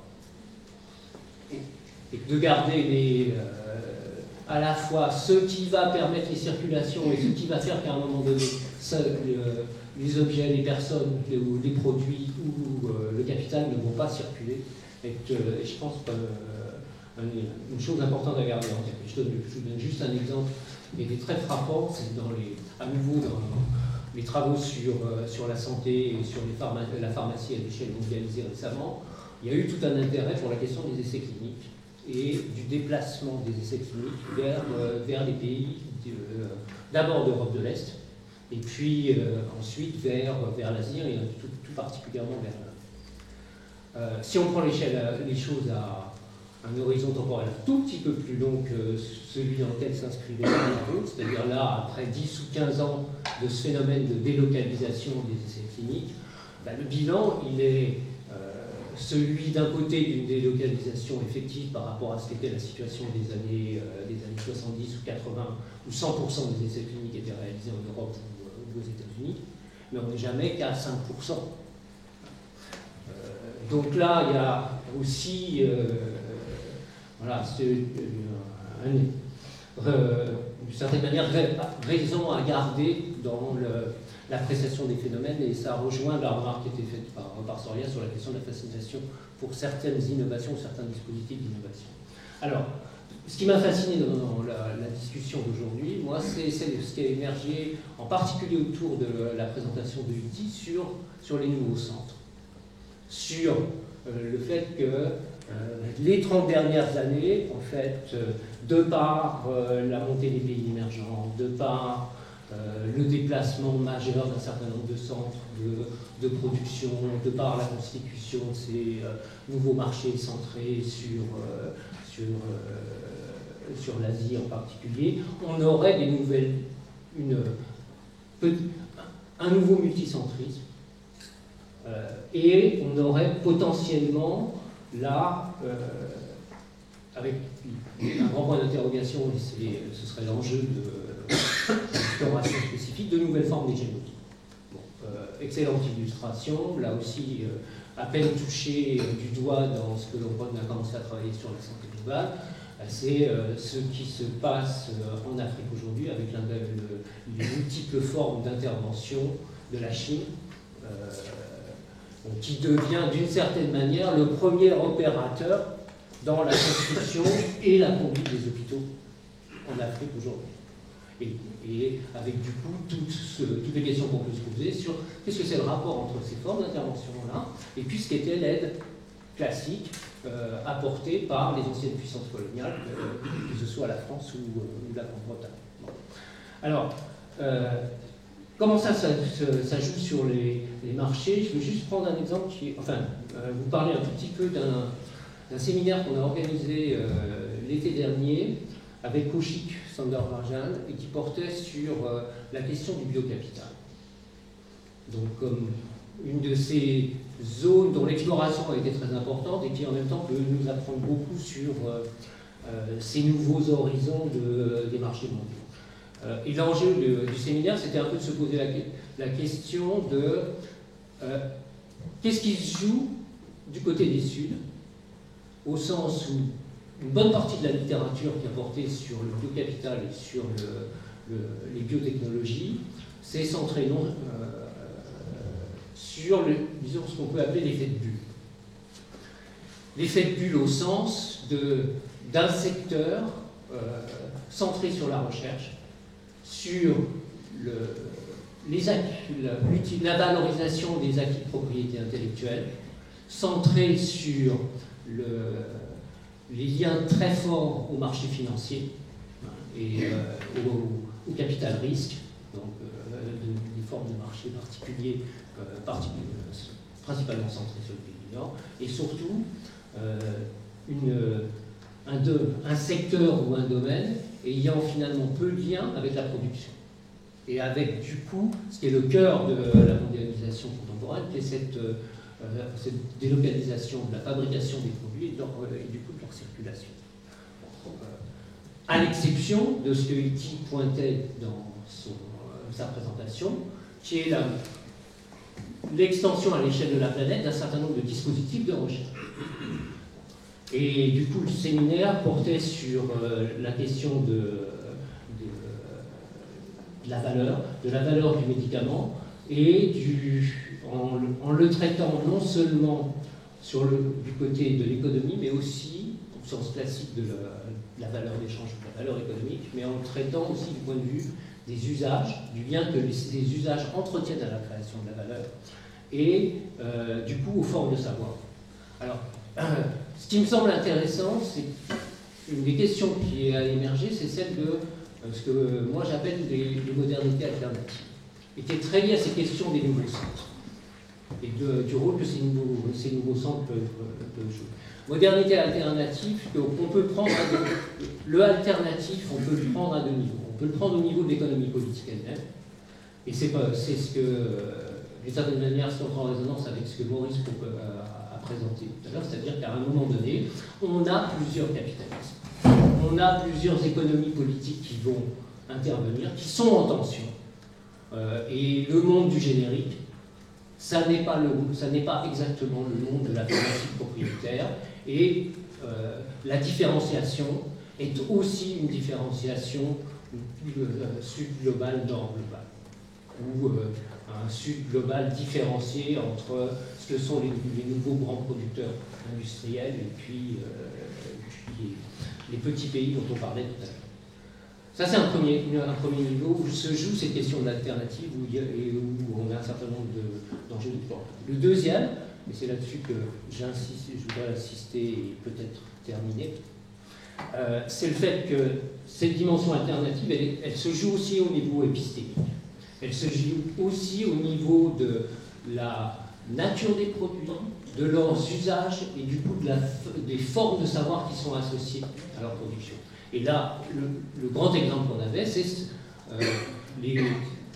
Et de garder à la fois ce qui va permettre les circulations et ce qui va faire qu'à un moment donné, les objets, les personnes, les produits ou le capital ne vont pas circuler. Et je pense qu'une chose importante à garder en tête. Je vous donne juste un exemple qui était très frappant, c'est à nouveau dans les travaux sur la santé et sur la pharmacie à l'échelle mondialisée récemment. Il y a eu tout un intérêt pour la question des essais cliniques et du déplacement des essais cliniques vers les pays d'abord d'Europe de l'Est et puis ensuite vers l'Asie et tout particulièrement vers l'Inde. Si on prend les choses à un horizon temporel un tout petit peu plus long que celui dans lequel s'inscrivait la route, c'est-à-dire là, après 10 ou 15 ans de ce phénomène de délocalisation des essais cliniques, le bilan, il est celui d'un côté d'une délocalisation effective par rapport à ce qu'était la situation des années 70 ou 80, où 100% des essais cliniques étaient réalisés en Europe ou aux États-Unis, mais on n'est jamais qu'à 5%. Donc là, il y a aussi d'une certaine manière raison à garder dans l'appréciation des phénomènes, et ça rejoint la remarque qui était faite par Soria sur la question de la fascination pour certaines innovations, certains dispositifs d'innovation. Alors, ce qui m'a fasciné dans la discussion d'aujourd'hui, moi, c'est ce qui a émergé, en particulier autour de la présentation de Udi, sur les nouveaux centres, sur le fait que les 30 dernières années, en fait, de par la montée des pays émergents, de par le déplacement majeur d'un certain nombre de centres de production, de par la constitution de ces nouveaux marchés centrés sur l'Asie en particulier, on aurait un nouveau multicentrisme et on aurait potentiellement là, avec un grand point d'interrogation, et ce serait l'enjeu d'exploration spécifique, de nouvelles formes d'hégémonie. Excellente illustration, là aussi à peine touché du doigt dans ce que l'on a commencé à travailler sur la santé globale, c'est ce qui se passe en Afrique aujourd'hui avec les multiples formes d'intervention de la Chine, qui devient d'une certaine manière le premier opérateur dans la construction et la conduite des hôpitaux en Afrique aujourd'hui. Et avec du coup toutes les questions qu'on peut se poser sur qu'est-ce que c'est le rapport entre ces formes d'intervention-là et puis ce qu'était l'aide classique apportée par les anciennes puissances coloniales, que ce soit la France ou la Grande-Bretagne. Bon. Alors, comment ça joue sur les marchés? Je veux juste prendre un exemple vous parler un tout petit peu d'un séminaire qu'on a organisé l'été dernier avec Kaushik Sundararajan et qui portait sur la question du biocapital. Donc, comme une de ces zones dont l'exploration a été très importante et qui en même temps peut nous apprendre beaucoup sur ces nouveaux horizons des marchés mondiaux. Et l'enjeu du séminaire, c'était un peu de se poser la question de qu'est-ce qui se joue du côté des Suds, au sens où une bonne partie de la littérature qui a porté sur le biocapital et sur les biotechnologies s'est centrée sur ce qu'on peut appeler l'effet de bulle. L'effet de bulle au sens d'un secteur centré sur la recherche, sur la valorisation des acquis de propriété intellectuelle, centré sur les liens très forts au marché financier et au capital risque, donc des formes de marché particuliers, principalement centrées sur le pays du Nord, et surtout un secteur ou un domaine ayant finalement peu de lien avec la production. Et avec, du coup, ce qui est le cœur de la mondialisation contemporaine, qui est cette délocalisation de la fabrication des produits et du coup de leur circulation. À l'exception de ce que Iti pointait dans sa présentation, qui est l'extension à l'échelle de la planète d'un certain nombre de dispositifs de recherche. Et du coup, le séminaire portait sur la question de la valeur du médicament, et en le traitant non seulement du côté de l'économie, mais aussi, au sens classique de la valeur d'échange, de la valeur économique, mais en le traitant aussi du point de vue des usages, du lien que les usages entretiennent à la création de la valeur, et du coup aux formes de savoir. Alors, ce qui me semble intéressant, c'est une des questions qui a émergé, c'est celle de ce que moi j'appelle les modernités alternatives, et qui est très liée à ces questions des nouveaux centres, et du rôle que ces nouveaux centres peuvent jouer. Modernité alternative, on peut prendre le alternatif, on peut le prendre à deux niveaux. On peut le prendre au niveau de l'économie politique elle-même, et c'est ce que, d'une certaine manière, c'est en résonance avec ce que Maurice a présenté tout à l'heure, c'est-à-dire qu'à un moment donné, on a plusieurs capitalismes. On a plusieurs économies politiques qui vont intervenir, qui sont en tension. Et le monde du générique, ça n'est pas exactement le monde de la pharmacie propriétaire. Et la différenciation est aussi une différenciation sud global, nord global, ou un sud global différencié entre ce que sont les nouveaux grands producteurs industriels et puis les petits pays dont on parlait tout à l'heure. Ça, c'est un premier niveau où se jouent ces questions d'alternatives et où on a un certain nombre d'enjeux de temps. Le deuxième, et c'est là-dessus que je voudrais insister et peut-être terminer, c'est le fait que cette dimension alternative, elle se joue aussi au niveau épistémique. Elle se joue aussi au niveau de la nature des produits, de leurs usages et du coup des formes de savoir qui sont associées à leur production. Et là, le grand exemple qu'on avait, c'est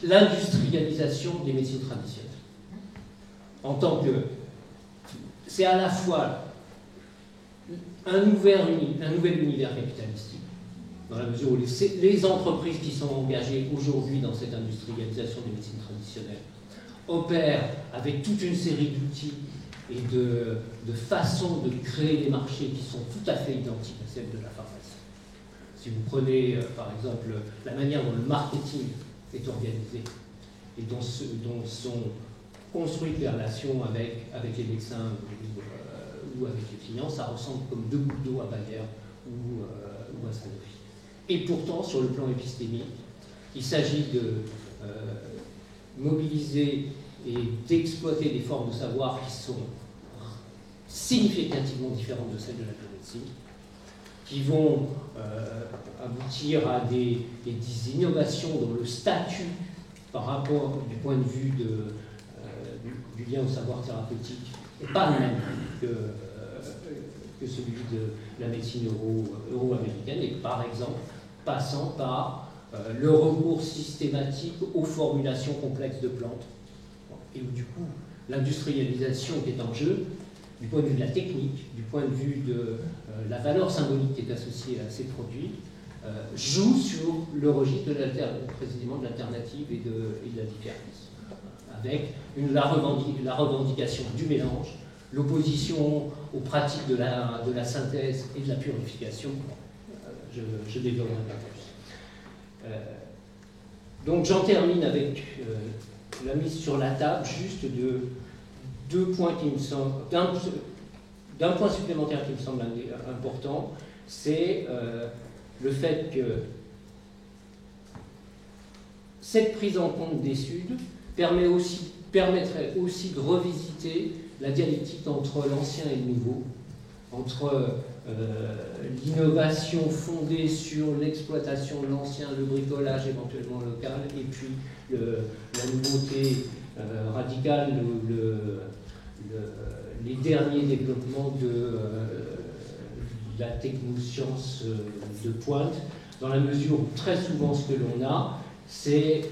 l'industrialisation des médecines traditionnelles. En tant que... C'est à la fois un nouvel univers capitalistique, dans la mesure où les entreprises qui sont engagées aujourd'hui dans cette industrialisation des médecines traditionnelles opèrent avec toute une série d'outils et de façons de créer des marchés qui sont tout à fait identiques à celles de la pharmacie. Si vous prenez, par exemple, la manière dont le marketing est organisé et dont sont construites les relations avec les médecins ou avec les clients, ça ressemble comme deux gouttes d'eau à Bayer ou à Sanofi. Et pourtant, sur le plan épistémique, il s'agit de mobiliser et d'exploiter des formes de savoir qui sont significativement différentes de celles de la biomédecine, qui vont aboutir à des innovations dans le statut par rapport du point de vue du lien au savoir thérapeutique, et pas le même que celui de la médecine euro-américaine, et par exemple passant par le recours systématique aux formulations complexes de plantes, et où du coup l'industrialisation qui est en jeu, du point de vue de la technique, du point de vue de la valeur symbolique qui est associée à ces produits, joue sur le registre précisément de l'alternative et de la différence, avec la revendication du mélange, l'opposition aux pratiques de la synthèse et de la purification. Je développerai un peu plus. Donc j'en termine avec la mise sur la table juste de deux points qui me semblent, d'un point supplémentaire qui me semble important, c'est le fait que cette prise en compte des Suds permettrait aussi de revisiter la dialectique entre l'ancien et le nouveau, entre l'innovation fondée sur l'exploitation de l'ancien, le bricolage éventuellement local, et puis la nouveauté radicale, les derniers développements de la technoscience de pointe, dans la mesure où très souvent ce que l'on a, c'est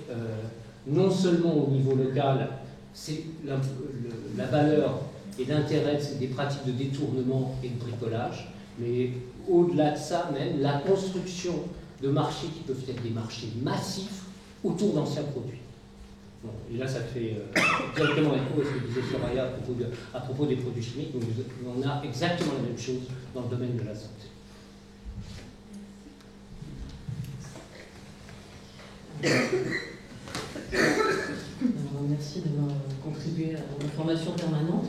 non seulement au niveau local, c'est la valeur et l'intérêt des pratiques de détournement et de bricolage, mais au-delà de ça même, la construction de marchés qui peuvent être des marchés massifs autour d'anciens produits. Bon, et là, ça fait directement écho à ce que disait Soraya à propos des produits chimiques. Donc, on a exactement la même chose dans le domaine de la santé. Merci d'avoir contribué à mon formation permanente,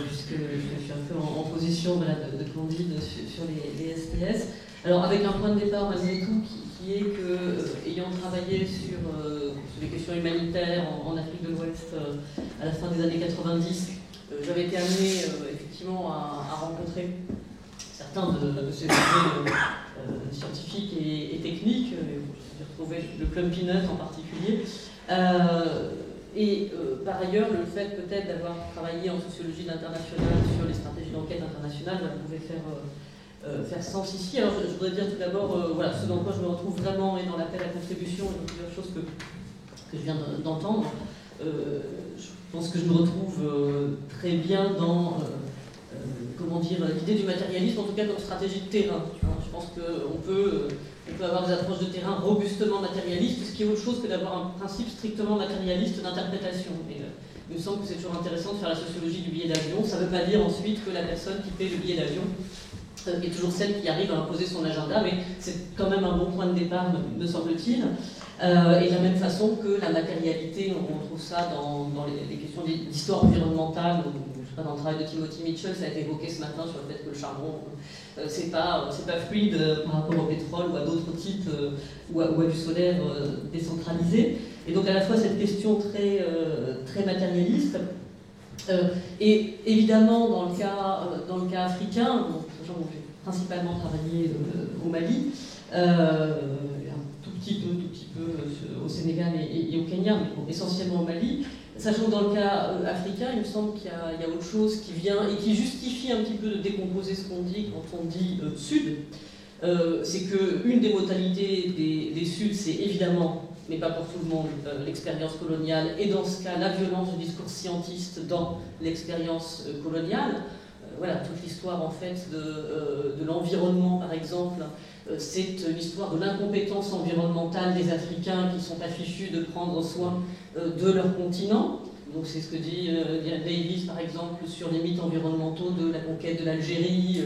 puisque je suis un peu en position de Candide sur les STS. Alors avec un point de départ malgré tout qui est que, ayant travaillé sur les questions humanitaires en Afrique de l'Ouest à la fin des années 90, j'avais été amenée effectivement à rencontrer certains de ces scientifiques et techniques. J'ai retrouvé le Plum Peanut en particulier. Par ailleurs, le fait peut-être d'avoir travaillé en sociologie internationale sur les stratégies d'enquête internationale, ça pouvait faire sens ici. Alors je voudrais dire tout d'abord, voilà, ce dans quoi je me retrouve vraiment et dans l'appel à contribution et dans plusieurs choses que je viens d'entendre. Je pense que je me retrouve très bien dans comment dire, l'idée du matérialisme, en tout cas comme stratégie de terrain. Je pense qu'on peut avoir des approches de terrain robustement matérialistes, ce qui est autre chose que d'avoir un principe strictement matérialiste d'interprétation. Il me semble que c'est toujours intéressant de faire la sociologie du billet d'avion. Ça ne veut pas dire ensuite que la personne qui paie le billet d'avion est toujours celle qui arrive à imposer son agenda, mais c'est quand même un bon point de départ, me semble-t-il. Et de la même façon que la matérialité, on trouve ça dans les questions d'histoire environnementale. Dans le travail de Timothy Mitchell, ça a été évoqué ce matin sur le fait que le charbon, c'est pas fluide par rapport au pétrole ou à d'autres types, ou à du solaire décentralisé. Et donc à la fois cette question très matérialiste, et évidemment dans le cas africain, j'ai principalement travaillé au Mali, un tout petit peu au Sénégal et au Kenya, mais bon, essentiellement au Mali. Sachant que dans le cas africain, il me semble qu'il y a autre chose qui vient et qui justifie un petit peu de décomposer ce qu'on dit quand on dit Sud. C'est qu'une des modalités des Suds, c'est évidemment, mais pas pour tout le monde, l'expérience coloniale, et dans ce cas, la violence du discours scientiste dans l'expérience coloniale. Voilà, toute l'histoire en fait de l'environnement, par exemple, c'est une histoire de l'incompétence environnementale des Africains qui sont affichus de prendre soin de leur continent. Donc c'est ce que dit Diane Davis, par exemple, sur les mythes environnementaux de la conquête de l'Algérie,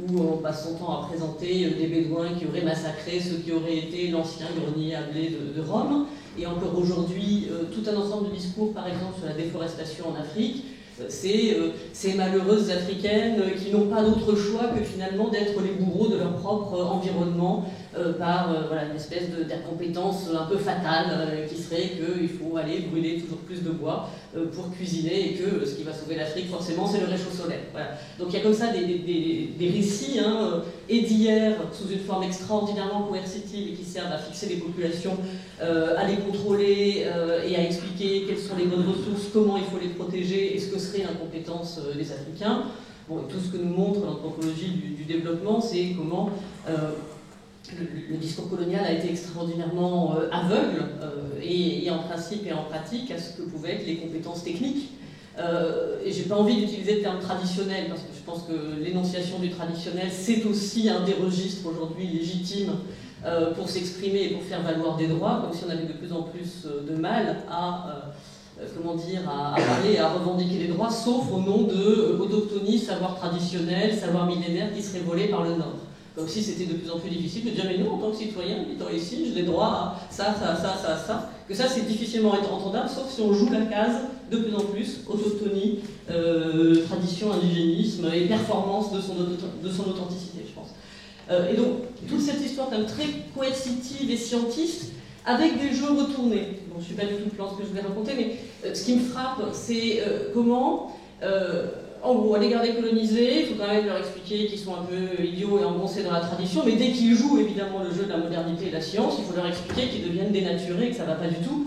où on passe son temps à présenter des Bédouins qui auraient massacré ce qui aurait été l'ancien grenier à blé de Rome. Et encore aujourd'hui, tout un ensemble de discours, par exemple, sur la déforestation en Afrique, c'est ces malheureuses africaines qui n'ont pas d'autre choix que finalement d'être les bourreaux de leur propre environnement par voilà, une espèce d'incompétence un peu fatale qui serait qu'il faut aller brûler toujours plus de bois pour cuisiner et que ce qui va sauver l'Afrique forcément c'est le réchaud solaire. Voilà. Donc il y a comme ça des récits et d'hier sous une forme extraordinairement coercitive et qui servent à fixer les populations, à les contrôler et à expliquer quelles sont les bonnes ressources, comment il faut les protéger et ce que serait l'incompétence des Africains. Bon, et tout ce que nous montre l'anthropologie du développement, c'est comment le discours colonial a été extraordinairement aveugle et en principe et en pratique à ce que pouvaient être les compétences techniques. Et j'ai pas envie d'utiliser le terme traditionnel parce que je pense que l'énonciation du traditionnel c'est aussi un des registres aujourd'hui légitimes pour s'exprimer et pour faire valoir des droits, comme si on avait de plus en plus de mal à parler et à revendiquer les droits, sauf au nom de autochtonie, savoir traditionnel, savoir millénaire qui serait volé par le Nord. Comme si c'était de plus en plus difficile de dire mais non, en tant que citoyen, étant ici, j'ai des droits à ça. Que ça, c'est difficilement entendable, sauf si on joue la case de plus en plus, autochtonie, tradition, indigénisme et performance de son authenticité, je pense. Et donc, toute cette histoire quand même très coercitive et scientiste, avec des jeux retournés. Bon, je ne suis pas du tout le plan ce que je vais raconter, mais ce qui me frappe, c'est comment... en gros, à l'égard des colonisés, il faut quand même leur expliquer qu'ils sont un peu idiots et engoncés dans la tradition, mais dès qu'ils jouent évidemment le jeu de la modernité et de la science, il faut leur expliquer qu'ils deviennent dénaturés et que ça ne va pas du tout,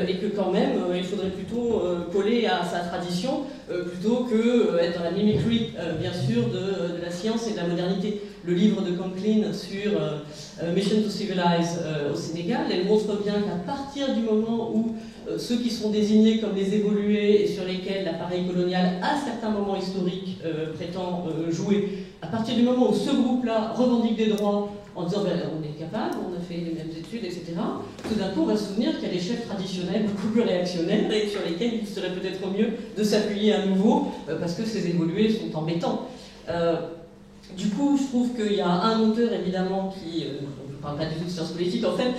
et que quand même, il faudrait plutôt coller à sa tradition, plutôt que être dans la mimicry, bien sûr, de la science et de la modernité. Le livre de Conklin sur Mission to Civilize au Sénégal, elle montre bien qu'à partir du moment où ceux qui sont désignés comme les évolués et sur lesquels l'appareil colonial, à certains moments historiques, prétend jouer, à partir du moment où ce groupe-là revendique des droits en disant ben, on est capable, on a fait les mêmes études, etc., tout d'un coup on va se souvenir qu'il y a des chefs traditionnels beaucoup plus réactionnaires et sur lesquels il serait peut-être mieux de s'appuyer à nouveau parce que ces évolués sont embêtants. Du coup, je trouve qu'il y a un auteur, évidemment, qui, on ne parle pas du tout de sciences politiques, en fait,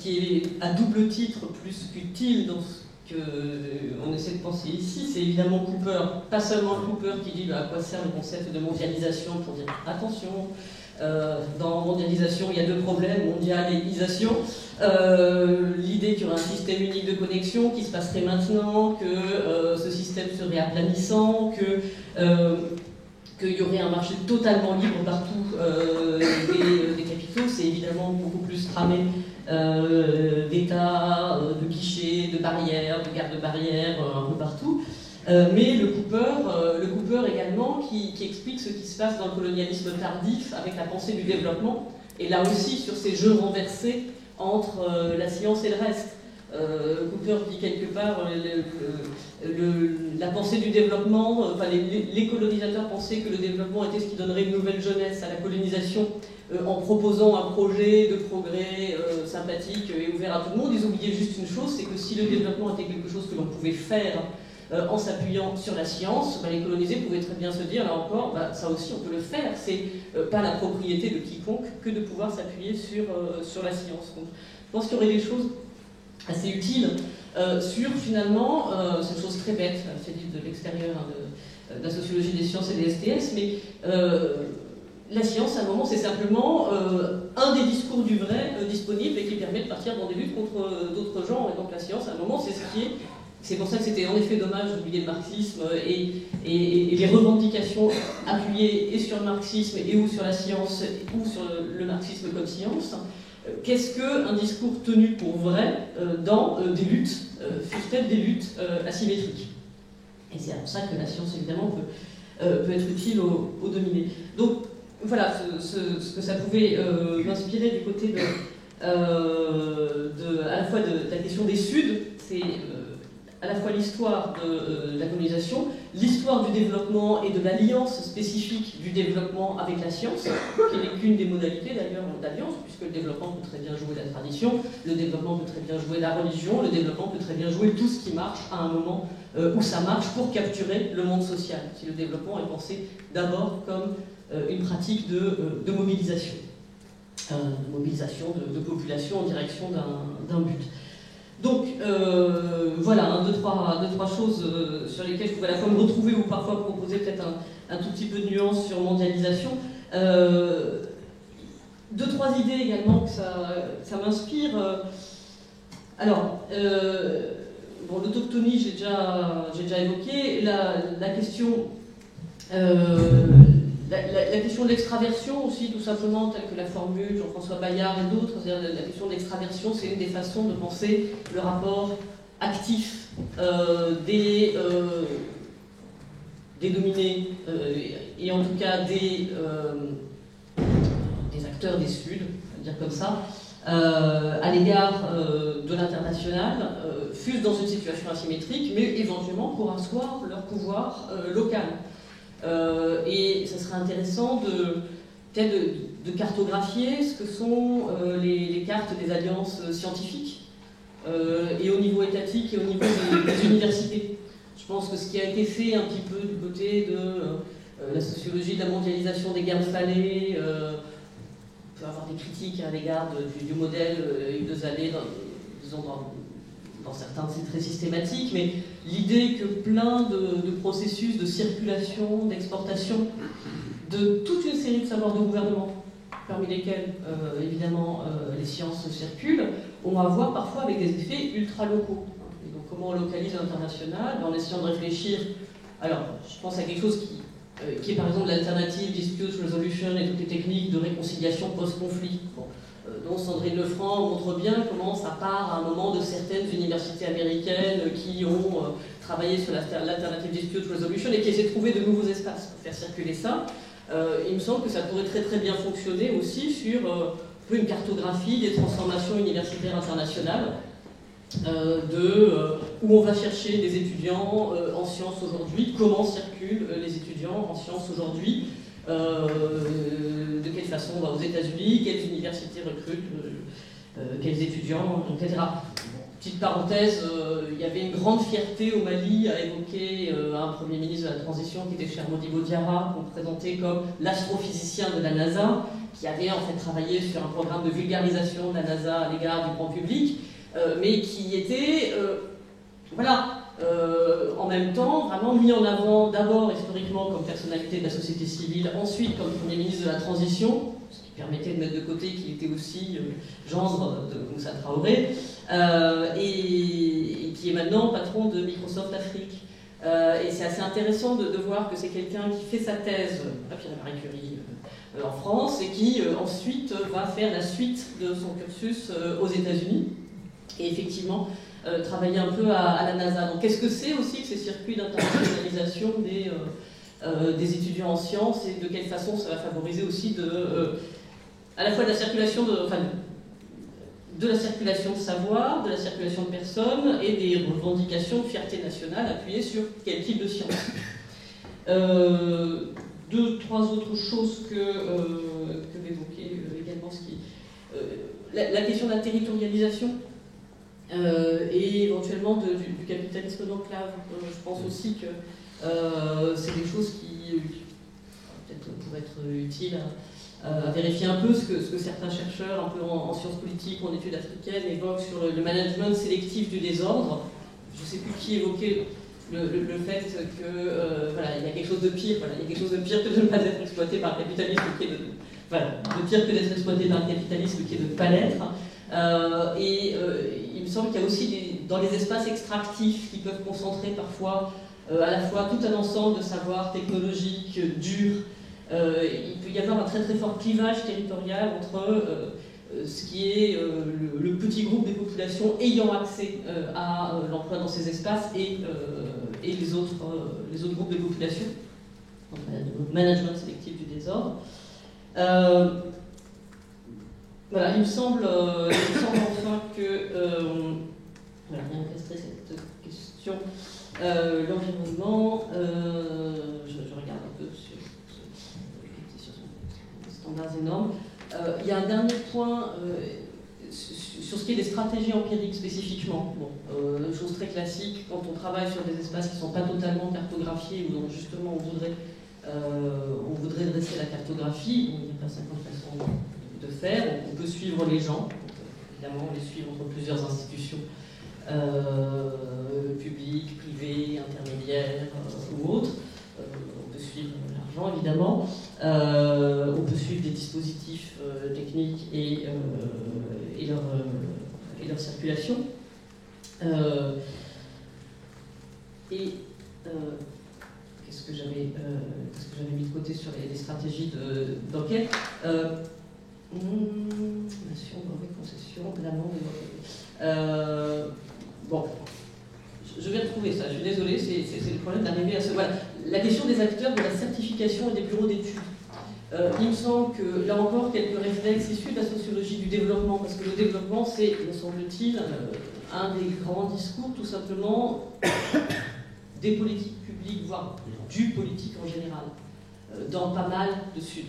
qui est à double titre plus qu'utile dans ce qu'on essaie de penser ici, c'est évidemment Cooper. Pas seulement Cooper qui dit à quoi sert le concept de mondialisation pour dire attention, dans mondialisation, il y a deux problèmes, mondialisation, l'idée qu'il y aurait un système unique de connexion qui se passerait maintenant, que ce système serait aplanissant, qu'il y aurait un marché totalement libre partout des capitaux, c'est évidemment beaucoup plus tramé d'États, de guichets, de barrières, de gardes-barrières, un peu partout. Mais le Cooper également qui explique ce qui se passe dans le colonialisme tardif avec la pensée du développement, et là aussi sur ces jeux renversés entre la science et le reste. Cooper dit quelque part la pensée du développement, enfin les colonisateurs pensaient que le développement était ce qui donnerait une nouvelle jeunesse à la colonisation en proposant un projet de progrès sympathique et ouvert à tout le monde. Ils oubliaient juste une chose, c'est que si le développement était quelque chose que l'on pouvait faire en s'appuyant sur la science, les colonisés pouvaient très bien se dire, là encore, ça aussi on peut le faire, c'est pas la propriété de quiconque que de pouvoir s'appuyer sur la science. Donc, je pense qu'il y aurait des choses assez utiles sur finalement, c'est une chose très bête, c'est dit de l'extérieur de la sociologie des sciences et des STS, mais la science à un moment c'est simplement un des discours du vrai disponible et qui permet de partir dans des luttes contre d'autres genres, et donc la science à un moment c'est ce qui est. C'est pour ça que c'était en effet dommage d'oublier le marxisme et les revendications appuyées et sur le marxisme et ou sur la science ou sur le marxisme comme science. Qu'est-ce qu'un discours tenu pour vrai dans des luttes, fussent-elles des luttes asymétriques? Et c'est pour ça que la science évidemment peut être utile aux dominés. Donc voilà ce que ça pouvait m'inspirer du côté à la fois de la question des Suds, c'est à la fois l'histoire de la colonisation, l'histoire du développement et de l'alliance spécifique du développement avec la science, qui n'est qu'une des modalités d'ailleurs d'alliance, puisque le développement peut très bien jouer la tradition, le développement peut très bien jouer la religion, le développement peut très bien jouer tout ce qui marche à un moment où ça marche pour capturer le monde social, si le développement est pensé d'abord comme une pratique de mobilisation, de population en direction d'un but. Donc voilà, deux, trois choses sur lesquelles je pouvais à la fois me retrouver ou parfois proposer peut-être un tout petit peu de nuance sur mondialisation. Deux, trois idées également que ça m'inspire. Alors, l'autochtonie, j'ai déjà évoqué. La question... La question de l'extraversion aussi, tout simplement, telle que la formule Jean-François Bayard et d'autres, c'est-à-dire la question de l'extraversion, c'est une des façons de penser le rapport actif des dominés, et en tout cas des acteurs des Suds, on va dire comme ça, à l'égard de l'international, fût-ce dans une situation asymétrique, mais éventuellement pour asseoir leur pouvoir local. Et ça serait intéressant peut-être de cartographier ce que sont les cartes des alliances scientifiques et au niveau étatique et au niveau des universités. Je pense que ce qui a été fait un petit peu du côté de la sociologie de la mondialisation des guerres de Falais, on peut avoir des critiques à l'égard du modèle Hugues-Desalé, disons dans certains c'est très systématique, mais l'idée que plein de processus de circulation, d'exportation, de toute une série de savoirs de gouvernement, parmi lesquels évidemment les sciences circulent, ont à voir parfois avec des effets ultra-locaux. Et donc comment on localise l'international, en essayant de réfléchir Alors, je pense à quelque chose qui est par exemple l'alternative dispute resolution et toutes les techniques de réconciliation post-conflit. Bon, dont Sandrine Lefranc montre bien comment ça part à un moment de certaines universités américaines qui ont travaillé sur l'alternative dispute resolution et qui essaient de trouver de nouveaux espaces pour faire circuler ça. Il me semble que ça pourrait très très bien fonctionner aussi sur une cartographie des transformations universitaires internationales, où on va chercher des étudiants en sciences aujourd'hui, comment circulent les étudiants en sciences aujourd'hui, de quelle façon on va aux États-Unis, quelles universités recrutent, quels étudiants, etc. Petite parenthèse, il y avait une grande fierté au Mali à évoquer un Premier ministre de la transition qui était cher Modibo Diarra, qu'on présentait comme l'astrophysicien de la NASA, qui avait en fait travaillé sur un programme de vulgarisation de la NASA à l'égard du grand public, mais qui était, en même temps, vraiment mis en avant d'abord historiquement comme personnalité de la société civile, ensuite comme Premier ministre de la transition, ce qui permettait de mettre de côté qu'il était aussi gendre de Moussa Traoré, et qui est maintenant patron de Microsoft Afrique. Et c'est assez intéressant de voir que c'est quelqu'un qui fait sa thèse à Pierre-Marie Curie en France et qui ensuite va faire la suite de son cursus aux États-Unis et effectivement travailler un peu à la NASA. Donc qu'est-ce que c'est aussi que ces circuits d'internationalisation des étudiants en sciences et de quelle façon ça va favoriser aussi à la fois de la circulation de la circulation de savoir, de la circulation de personnes et des revendications de fierté nationale appuyées sur quel type de science. Deux, trois autres choses que m'évoquait également la question de la territorialisation et éventuellement du capitalisme d'enclave. Je pense aussi que c'est des choses qui peut-être pourraient être utiles à vérifier un peu ce que certains chercheurs un peu en sciences politiques ou en études africaines évoquent sur le management sélectif du désordre. Je ne sais plus qui évoquait le fait que il y a quelque chose de pire, il y a quelque chose de pire que de ne pas être exploité par le capitalisme, qui est de pire que d'être exploité par le capitalisme, qui est de ne pas l'être. Il me semble qu'il y a aussi dans les espaces extractifs qui peuvent concentrer parfois à la fois tout un ensemble de savoirs technologiques durs. Il peut y avoir un très très fort clivage territorial entre ce qui est le petit groupe des populations ayant accès à l'emploi dans ces espaces et les autres groupes de populations. Donc, le management sélectif du désordre. Il me semble enfin que, rien que cette question, l'environnement, je regarde un peu sur standards énormes. Il y a un dernier point sur ce qui est des stratégies empiriques spécifiquement. Une chose très classique, quand on travaille sur des espaces qui ne sont pas totalement cartographiés ou dont justement on voudrait dresser la cartographie, il y a pas 50 façons de faire. On peut suivre les gens, évidemment on les suit entre plusieurs institutions publiques, privées, intermédiaires ou autres. On peut suivre l'argent évidemment, on peut suivre des dispositifs techniques et leur circulation. Qu'est-ce que j'avais mis de côté sur les stratégies d'enquête nation, brevet, concession, l'amende. Je vais retrouver ça, je suis désolée, c'est le problème d'arriver à ce... Voilà. La question des acteurs de la certification et des bureaux d'études. Il me semble que, là encore, quelques réflexes issus de la sociologie du développement, parce que le développement, c'est, me semble-t-il, un des grands discours, tout simplement, des politiques publiques, voire du politique en général, dans pas mal de Sud.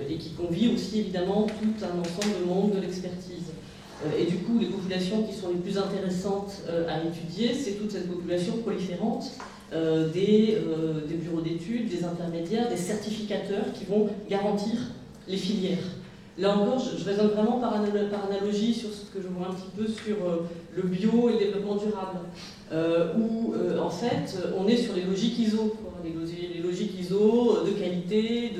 Et qui convie aussi, évidemment, tout un ensemble de monde de l'expertise. Et du coup, les populations qui sont les plus intéressantes à étudier, c'est toute cette population proliférante des bureaux d'études, des intermédiaires, des certificateurs qui vont garantir les filières. Là encore, je raisonne vraiment par analogie sur ce que je vois un petit peu sur le bio et le développement durable, où en fait, on est sur les logiques ISO, quoi, les logiques ISO de qualité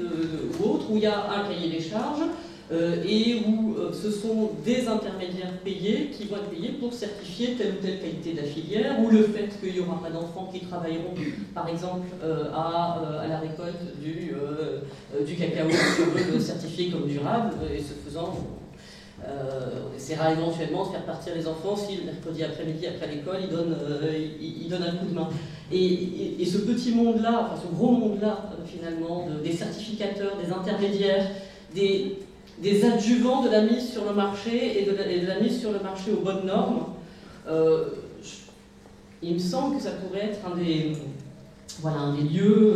ou autres, où il y a un cahier des charges, et où ce sont des intermédiaires payés qui vont être payés pour certifier telle ou telle qualité de la filière, ou le fait qu'il n'y aura pas d'enfants qui travailleront, par exemple, à la récolte du cacao, si on veut le certifier comme durable, et ce faisant, on essaiera éventuellement de faire partir les enfants si le mercredi après-midi, après l'école, ils donnent un coup de main. Et ce petit monde-là, enfin ce gros monde-là, finalement, des certificateurs, des intermédiaires, des adjuvants de la mise sur le marché et de la mise sur le marché aux bonnes normes, il me semble que ça pourrait être un des lieux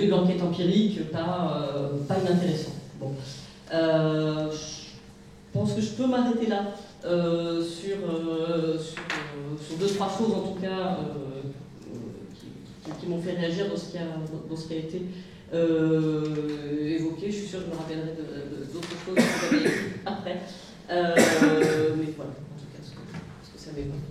de l'enquête empirique pas inintéressant. Bon. Je pense que je peux m'arrêter là sur 2-3 choses en tout cas qui m'ont fait réagir dans ce qui a été évoqué. Je suis sûre que je me rappellerai d'autres choses que vous avez écrites après. Mais voilà, en tout cas, ce que ça m'évoque.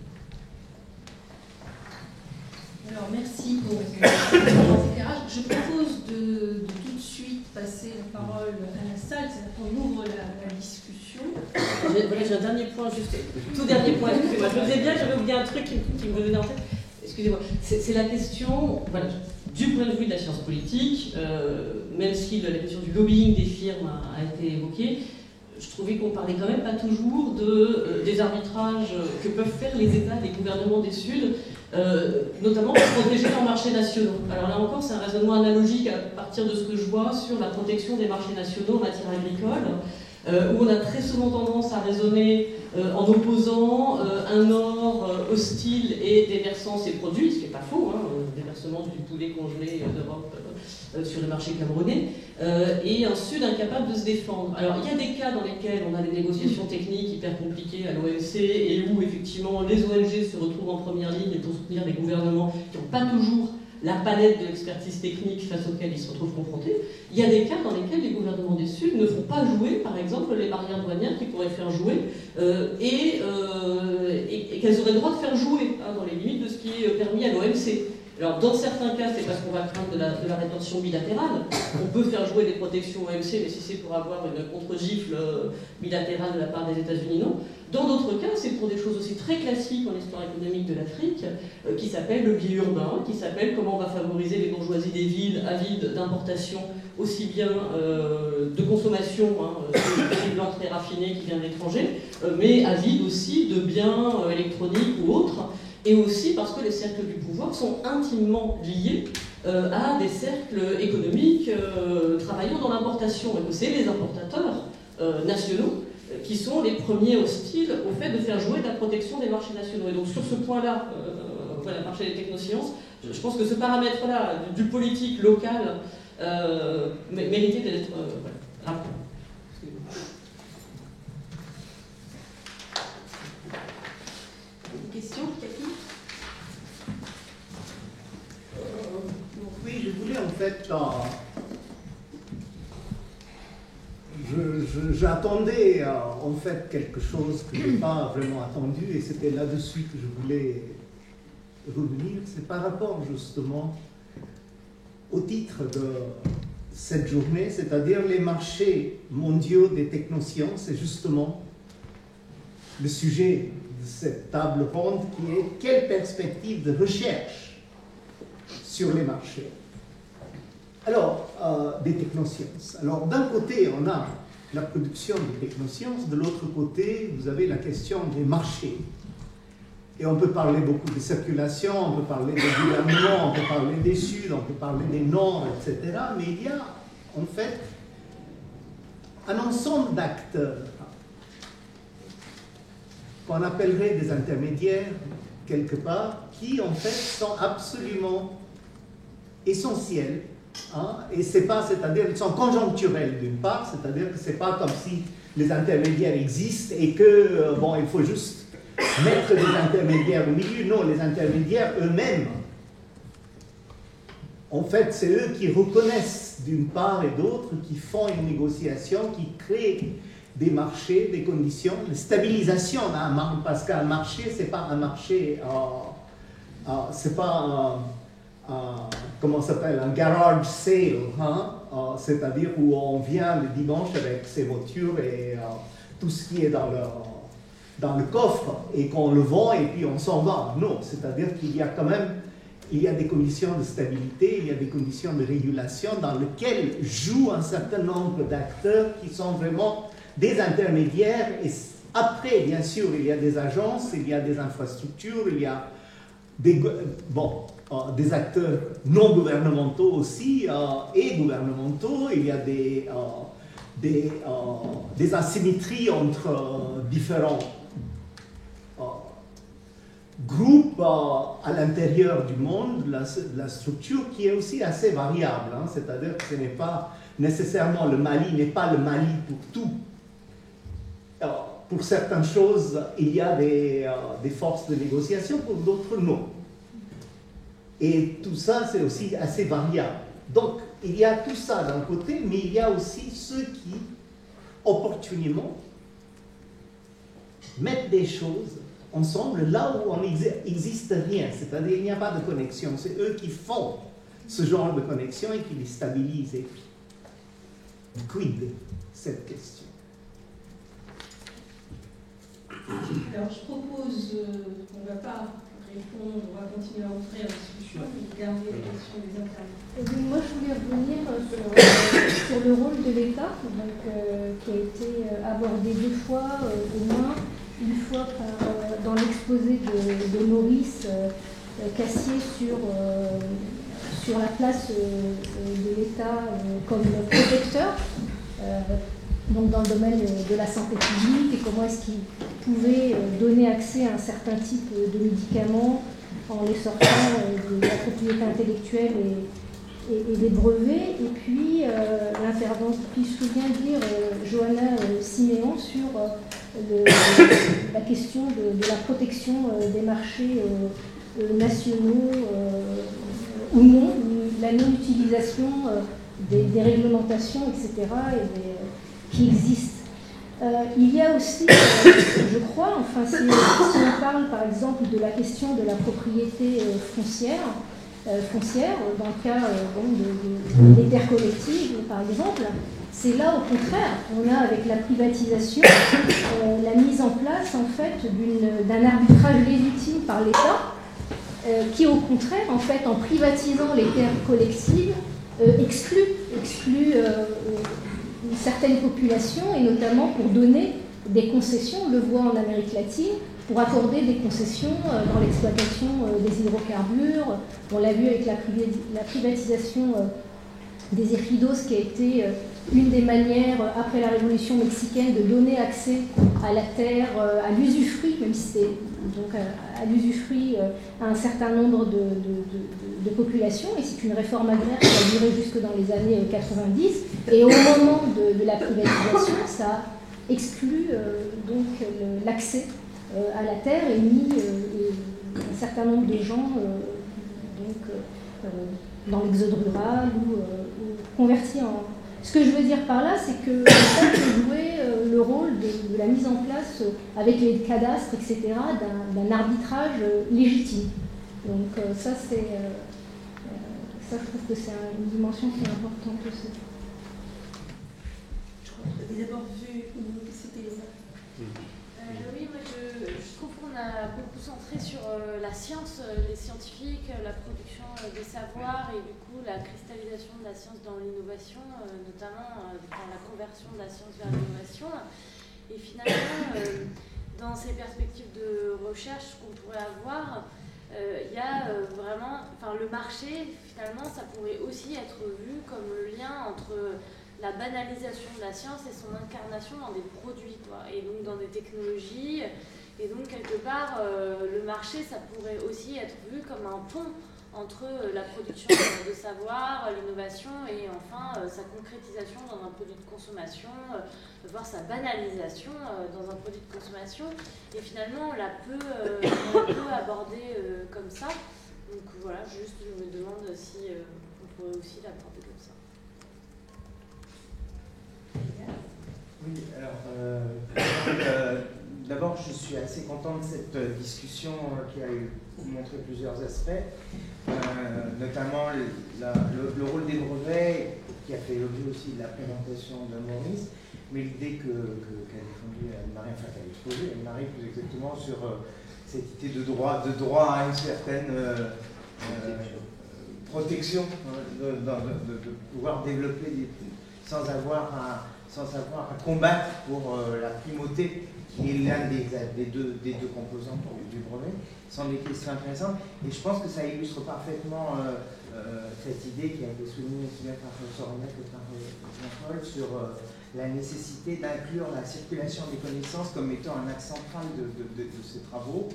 Alors, merci pour l'éclairage. Je propose de tout de suite passer la parole à la salle, c'est-à-dire qu'on ouvre la discussion. J'ai un dernier point, juste, tout dernier point, excusez-moi. Je me disais bien que j'avais oublié un truc qui me venait en tête. Excusez-moi. C'est la question, voilà, du point de vue de la science politique, même si la question du lobbying des firmes a été évoquée, je trouvais qu'on parlait quand même pas toujours des arbitrages que peuvent faire les États, les gouvernements des Suds, notamment pour protéger leurs marchés nationaux. Alors là encore, c'est un raisonnement analogique à partir de ce que je vois sur la protection des marchés nationaux en matière agricole, où on a très souvent tendance à raisonner en opposant un Nord hostile et déversant ses produits, ce qui n'est pas faux, hein, déversement du poulet congelé d'Europe sur le marché camerounais, et un Sud incapable de se défendre. Alors il y a des cas dans lesquels on a des négociations techniques hyper compliquées à l'OMC et où effectivement les ONG se retrouvent en première ligne pour soutenir des gouvernements qui n'ont pas toujours la palette de l'expertise technique face auquel ils se retrouvent confrontés. Il y a des cas dans lesquels les gouvernements des Suds ne font pas jouer, par exemple, les barrières douanières qu'ils pourraient faire jouer et qu'elles auraient le droit de faire jouer, hein, dans les limites de ce qui est permis à l'OMC. Alors, dans certains cas, c'est parce qu'on va craindre de la rétention bilatérale. On peut faire jouer des protections OMC, mais si c'est pour avoir une contre-gifle bilatérale de la part des États-Unis, non. Dans d'autres cas, c'est pour des choses aussi très classiques en histoire économique de l'Afrique, qui s'appellent le biais urbain, qui s'appellent comment on va favoriser les bourgeoisies des villes avides d'importation, aussi bien de consommation, des blancs très raffinés qui viennent de l'étranger, mais avides aussi de biens électroniques ou autres. Et aussi parce que les cercles du pouvoir sont intimement liés à des cercles économiques travaillant dans l'importation. Et que c'est les importateurs nationaux qui sont les premiers hostiles au fait de faire jouer de la protection des marchés nationaux. Et donc sur ce point-là, voilà, marché des technosciences, je pense que ce paramètre-là, du politique local, méritait d'être rappelé. Une question, Cathy ? Oui, je voulais en fait... J'attendais en fait quelque chose que je n'ai pas vraiment attendu et c'était là-dessus que je voulais revenir. C'est par rapport justement au titre de cette journée, c'est-à-dire les marchés mondiaux des technosciences, et justement le sujet de cette table ronde qui est quelle perspective de recherche sur les marchés. Alors, des technosciences. Alors, d'un côté, on a la production des technosciences, de l'autre côté, vous avez la question des marchés. Et on peut parler beaucoup de circulation, on peut parler des gouvernements, on peut parler des Suds, on peut parler des Nords, etc. Mais il y a, en fait, un ensemble d'acteurs qu'on appellerait des intermédiaires, quelque part, qui, en fait, sont absolument essentiels. Hein, et c'est pas, c'est-à-dire qu'ils sont conjoncturels d'une part, c'est-à-dire que c'est pas comme si les intermédiaires existent et que bon, il faut juste mettre des intermédiaires au milieu. Non, les intermédiaires eux-mêmes, en fait, c'est eux qui reconnaissent d'une part et d'autre, qui font une négociation, qui créent des marchés, des conditions, de stabilisation d'un marché, parce qu'un marché, c'est pas un marché, c'est pas comment ça s'appelle, un garage sale, hein? c'est-à-dire où on vient le dimanche avec ses voitures et tout ce qui est dans le coffre et qu'on le vend et puis on s'en va. Non, c'est-à-dire qu'il y a quand même des conditions de stabilité, il y a des conditions de régulation dans lesquelles jouent un certain nombre d'acteurs qui sont vraiment des intermédiaires. Et après, bien sûr, il y a des agences, il y a des infrastructures, il y a des acteurs non gouvernementaux aussi et gouvernementaux. Il y a des asymétries entre différents groupes à l'intérieur du monde, la structure qui est aussi assez variable. Hein, c'est-à-dire que ce n'est pas nécessairement le Mali, n'est pas le Mali pour tout. Pour certaines choses, il y a des forces de négociation, pour d'autres, non. Et tout ça, c'est aussi assez variable. Donc, il y a tout ça d'un côté, mais il y a aussi ceux qui, opportunément, mettent des choses ensemble là où il n'existe rien. C'est-à-dire qu'il n'y a pas de connexion. C'est eux qui font ce genre de connexion et qui les stabilisent. Et puis, quid cette question? Alors, je propose qu'on ne va pas répondre, on va continuer à entrer en discussion et garder les questions des intervenants. Moi, je voulais revenir sur le rôle de l'État, qui a été abordé 2 fois au moins, une fois dans l'exposé de Maurice Cassier sur la place de l'État comme protecteur. Donc dans le domaine de la santé publique et comment est-ce qu'il pouvait donner accès à un certain type de médicaments en les sortant de la propriété intellectuelle et des brevets. Et puis l'intervention, puis je me souviens dire Johanna Siméon sur la question de la protection des marchés nationaux ou non, la non-utilisation des réglementations, etc. Qui existent. Il y a aussi, je crois, enfin, si on parle par exemple de la question de la propriété foncière, dans le cas des terres collectives, par exemple, c'est là au contraire, on a avec la privatisation la mise en place en fait d'un arbitrage légitime par l'État, qui au contraire, en fait, en privatisant les terres collectives, exclut une certaine population, et notamment pour donner des concessions, on le voit en Amérique latine, pour accorder des concessions dans l'exploitation des hydrocarbures. On l'a vu avec la privatisation des ejidos, qui a été une des manières, après la Révolution mexicaine, de donner accès à la terre, à l'usufruit, même si c'est donc à l'usufruit à un certain nombre de populations. Et c'est une réforme agraire qui a duré jusque dans les années 90. Et au moment de la privatisation, ça exclut donc l'accès à la terre et mis un certain nombre de gens dans l'exode rural ou convertis en... Ce que je veux dire par là, c'est que ça peut jouer le rôle de la mise en place, avec les cadastres, etc., d'un arbitrage légitime. Donc ça, je trouve que c'est une dimension qui est importante aussi. Je crois que vous avez d'abord vu, c'était... Oui, moi je trouve qu'on a beaucoup centré sur la science, les scientifiques, la production des savoirs et du coup la cristallisation de la science dans l'innovation, notamment dans la conversion de la science vers l'innovation. Et finalement, dans ces perspectives de recherche qu'on pourrait avoir, il y a vraiment, le marché, finalement, ça pourrait aussi être vu comme le lien entre la banalisation de la science et son incarnation dans des produits, et donc dans des technologies. Et donc, quelque part, le marché, ça pourrait aussi être vu comme un pont entre la production de savoir, l'innovation et enfin sa concrétisation dans un produit de consommation, voire sa banalisation dans un produit de consommation. Et finalement, on la peut aborder comme ça. Donc voilà, juste je me demande si on pourrait aussi l'aborder comme ça. Oui, alors d'abord je suis assez content de cette discussion qui a montré plusieurs aspects, notamment le rôle des brevets qui a fait l'objet aussi de la présentation de Maurice, mais l'idée qu'elle défendue Anne-Marie, enfin qu'elle a exposée, Anne-Marie plus exactement sur cette idée de droit à une certaine protection, de pouvoir développer sans avoir à combattre pour la primauté, qui est l'un des deux composants du brevet, sont des questions intéressantes. Et je pense que ça illustre parfaitement cette idée qui a été soulignée aussi bien par Soraya que par Jean-Paul sur la nécessité d'inclure la circulation des connaissances comme étant un axe central de ces travaux,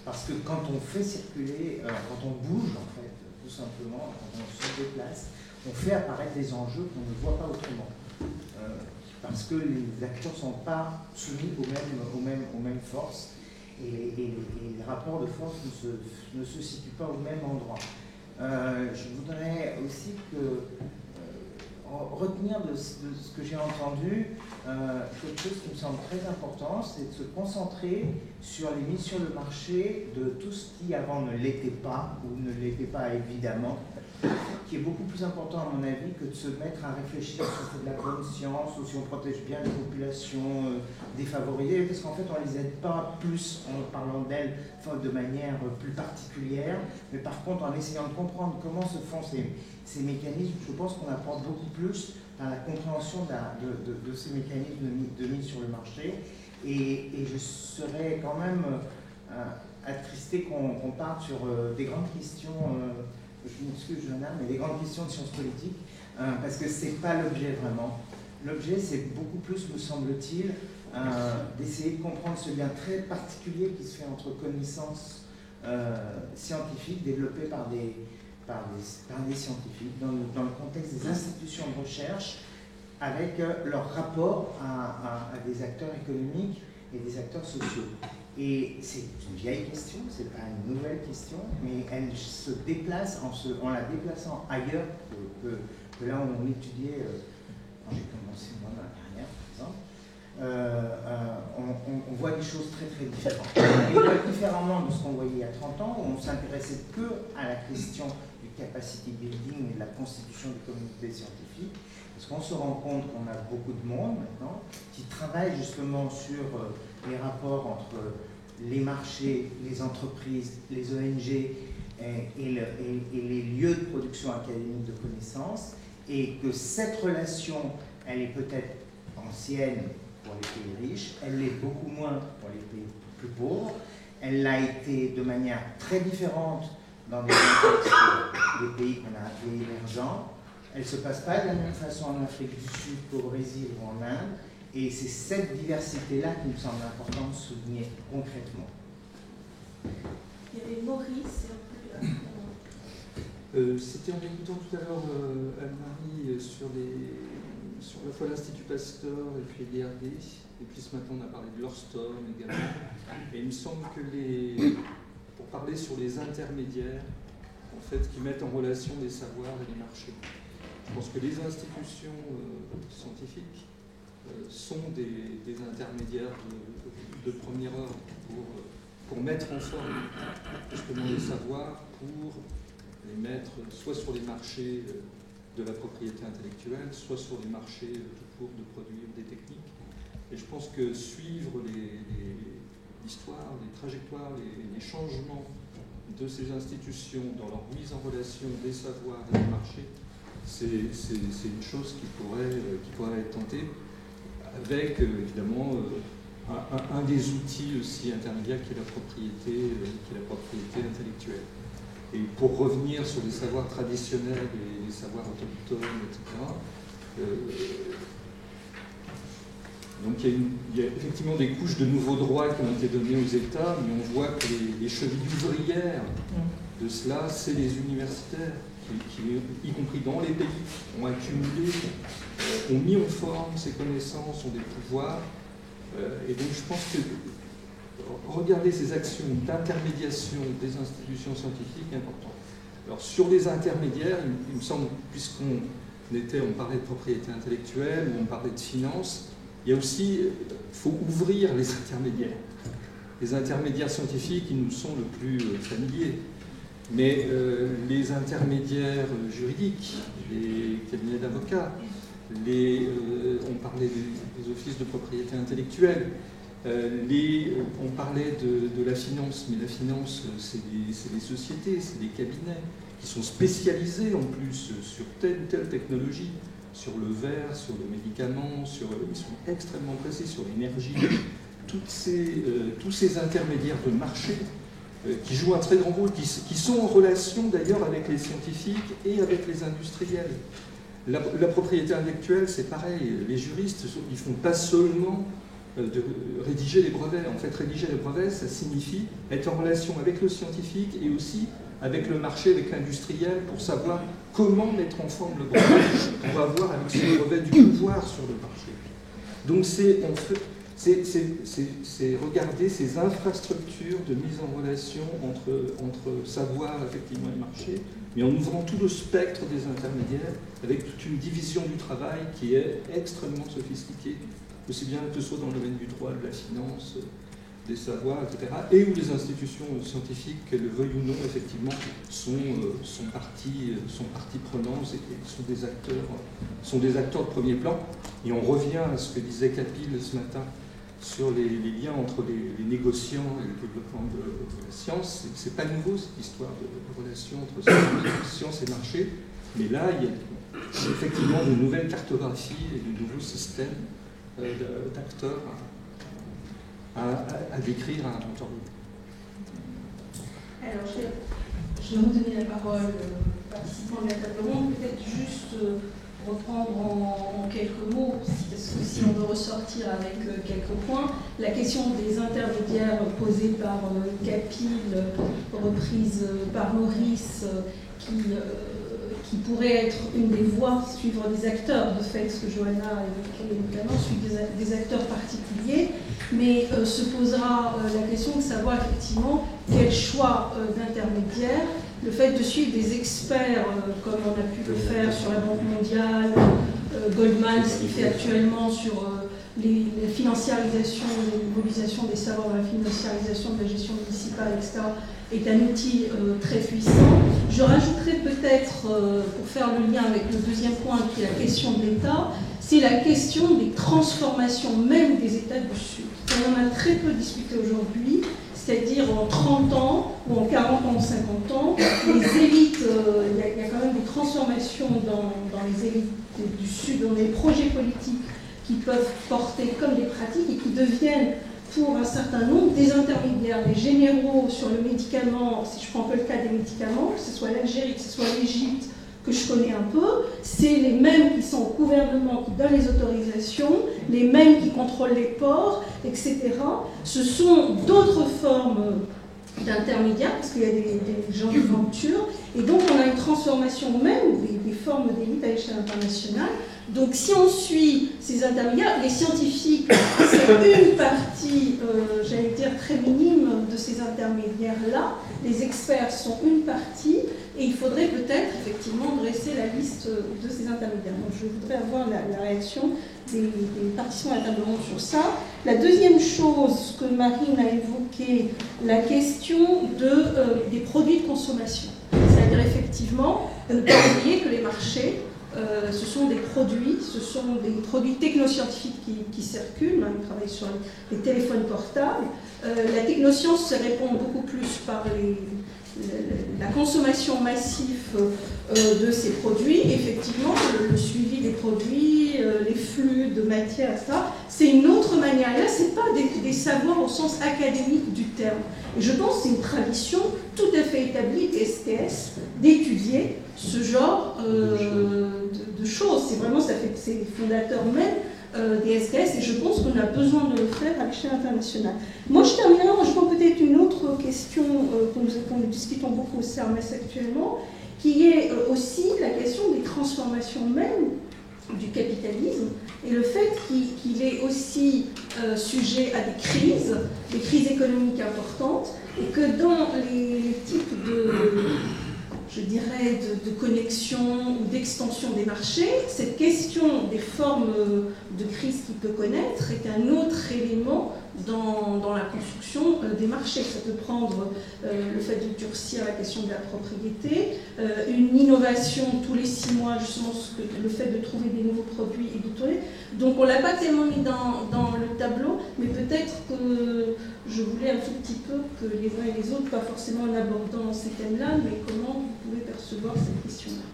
parce que quand on fait circuler, quand on bouge en fait, tout simplement, quand on se déplace, on fait apparaître des enjeux qu'on ne voit pas autrement. Parce que les acteurs ne sont pas soumis aux mêmes forces et les rapports de force ne se situent pas au même endroit. Je voudrais aussi retenir de ce que j'ai entendu quelque chose qui me semble très important, c'est de se concentrer sur les mises sur le marché de tout ce qui avant ne l'était pas, ou ne l'était pas évidemment, qui est beaucoup plus important à mon avis que de se mettre à réfléchir si on fait de la bonne science ou si on protège bien les populations défavorisées, parce qu'en fait on ne les aide pas plus en parlant d'elles de manière plus particulière, mais par contre en essayant de comprendre comment se font ces mécanismes, je pense qu'on apporte beaucoup plus dans la compréhension de ces mécanismes de mise sur le marché, et je serais quand même attristé qu'on parte sur des grandes questions, je m'excuse Johanna, mais des grandes questions de sciences politiques, parce que ce n'est pas l'objet vraiment. L'objet, c'est beaucoup plus, me semble-t-il, d'essayer de comprendre ce lien très particulier qui se fait entre connaissances scientifiques développées par des scientifiques dans le contexte des institutions de recherche, avec leur rapport à des acteurs économiques et des acteurs sociaux. Et c'est une vieille question, ce n'est pas une nouvelle question, mais elle se déplace en la déplaçant ailleurs que là où on étudiait, quand j'ai commencé moi dans la carrière par exemple, on voit des choses très très différentes. Et différemment de ce qu'on voyait il y a 30 ans, où on s'intéressait que à la question du capacity building et de la constitution des communautés scientifiques, parce qu'on se rend compte qu'on a beaucoup de monde maintenant qui travaille justement sur les rapports entre les marchés, les entreprises, les ONG et les lieux de production académique de connaissances, et que cette relation, elle est peut-être ancienne pour les pays riches, elle l'est beaucoup moins pour les pays plus pauvres, elle l'a été de manière très différente dans des contextes des pays qu'on a appelés émergents, elle ne se passe pas de la même façon en Afrique du Sud qu'au Brésil ou en Inde, et c'est cette diversité-là qui me semble important de souligner concrètement. Il y avait Maurice. C'était en écoutant tout à l'heure Anne-Marie sur à la fois l'Institut Pasteur et puis l'IRD, et puis ce matin on a parlé de l'Orstorm également, et il me semble que pour parler sur les intermédiaires, en fait, qui mettent en relation les savoirs et les marchés. Je pense que les institutions scientifiques sont des intermédiaires de premier ordre pour mettre en forme justement les savoirs, pour les mettre soit sur les marchés de la propriété intellectuelle, soit sur les marchés tout court de produire des techniques. Et je pense que suivre l'histoire, les trajectoires, les changements de ces institutions dans leur mise en relation des savoirs et des marchés, c'est une chose qui pourrait être tentée, avec évidemment un des outils aussi intermédiaires qui est la propriété intellectuelle. Et pour revenir sur les savoirs traditionnels et les savoirs autochtones, etc., donc il y a effectivement des couches de nouveaux droits qui ont été donnés aux États, mais on voit que les chevilles ouvrières de cela, c'est les universitaires, qui, y compris dans les pays, ont accumulé, ont mis en forme ces connaissances, ont des pouvoirs. Et donc je pense que regarder ces actions d'intermédiation des institutions scientifiques est important. Alors sur les intermédiaires, il me semble, on parlait de propriété intellectuelle, ou on parlait de finance, il y a aussi, il faut ouvrir les intermédiaires. Les intermédiaires scientifiques, ils nous sont le plus familiers. Mais les intermédiaires juridiques, les cabinets d'avocats, on parlait des offices de propriété intellectuelle, on parlait de la finance, mais la finance, c'est des sociétés, c'est des cabinets qui sont spécialisés en plus sur telle ou telle technologie, sur le verre, sur le médicament, ils sont extrêmement précis sur l'énergie. Tous ces intermédiaires de marché qui jouent un très grand rôle, qui sont en relation d'ailleurs avec les scientifiques et avec les industriels. La propriété intellectuelle, c'est pareil. Les juristes, ils ne font pas seulement de rédiger les brevets. En fait, rédiger les brevets, ça signifie être en relation avec le scientifique et aussi avec le marché, avec l'industriel, pour savoir comment mettre en forme le brevet pour avoir avec ce brevet du pouvoir sur le marché. Donc c'est regarder ces infrastructures de mise en relation entre savoir effectivement et marché, mais en ouvrant tout le spectre des intermédiaires avec toute une division du travail qui est extrêmement sophistiquée, aussi bien que ce soit dans le domaine du droit, de la finance, des savoirs, etc., et où les institutions scientifiques, qu'elles le veuillent ou non, effectivement, sont partie prenante et sont des acteurs de premier plan. Et on revient à ce que disait Kapil ce matin sur les liens entre les négociants et le développement de la science. C'est pas nouveau, cette histoire de relation entre science et marché, mais là, il y a effectivement de nouvelles cartographies et de nouveaux systèmes d'acteurs à décrire à un temps donné. Alors, je vais redonner la parole aux participants de la table ronde, peut-être juste reprendre en quelques mots, parce que si on veut ressortir avec quelques points, la question des intermédiaires posée par Kapil, reprise par Maurice, qui pourrait être une des voies, suivre des acteurs, de fait, ce que Johanna évoquait notamment, suivre des acteurs particuliers, mais se posera la question de savoir effectivement quel choix d'intermédiaire, le fait de suivre des experts, comme on a pu le faire sur la Banque mondiale, Goldman, ce qu'il fait actuellement sur les financiarisations, les mobilisations des savoirs dans la financiarisation de la gestion municipale, etc., est un outil très puissant. Je rajouterais peut-être, pour faire le lien avec le deuxième point, qui est la question de l'État, c'est la question des transformations même des États du Sud. On en a très peu discuté aujourd'hui, c'est-à-dire en 30 ans, ou en 40 ans, ou 50 ans, les élites, il y a quand même des transformations dans les élites du Sud, dans les projets politiques qui peuvent porter comme des pratiques et qui deviennent, pour un certain nombre, des intermédiaires, des généraux sur le médicament, si je prends un peu le cas des médicaments, que ce soit l'Algérie, que ce soit l'Égypte, que je connais un peu, c'est les mêmes qui sont au gouvernement, qui donnent les autorisations, les mêmes qui contrôlent les ports, etc. Ce sont d'autres formes d'intermédiaires, parce qu'il y a des gens de venture, et donc on a une transformation même des formes d'élite à l'échelle internationale. Donc si on suit ces intermédiaires, les scientifiques, c'est une partie, j'allais dire, très minime de ces intermédiaires-là, les experts sont une partie, et il faudrait peut-être effectivement dresser la liste de ces intermédiaires. Donc je voudrais avoir la réaction des participants à la table ronde sur ça. La deuxième chose que Marine a évoquée, la question des produits de consommation. C'est-à-dire effectivement, ne pas oublier que les marchés, ce sont des produits technoscientifiques qui circulent. On travaille sur les téléphones portables. La technoscience se répond beaucoup plus par la consommation massive de ces produits. Effectivement, le suivi des produits, les flux de matière, ça, c'est une autre manière. Là, ce n'est pas des savoirs au sens académique du terme. Et je pense que c'est une tradition tout à fait établie des STS d'étudier ce genre de choses. C'est vraiment, c'est les fondateurs même des STS, et je pense qu'on a besoin de le faire à l'échelle internationale. Moi, je terminerai en rajoutant peut-être une autre question que nous discutons beaucoup au CERMES actuellement, qui est aussi la question des transformations même du capitalisme, et le fait qu'il est aussi sujet à des crises économiques importantes, et que dans les types je dirais, de connexion ou d'extension des marchés, cette question des formes de crise qu'il peut connaître est un autre élément dans la construction des marchés. Ça peut prendre le fait de durcir la question de la propriété, une innovation tous les 6 mois, justement le fait de trouver des nouveaux produits et de tourner. Donc on ne l'a pas tellement mis dans le tableau, mais peut-être que je voulais un tout petit peu que les uns et les autres, pas forcément en abordant ces thèmes-là, mais comment vous pouvez percevoir cette question-là,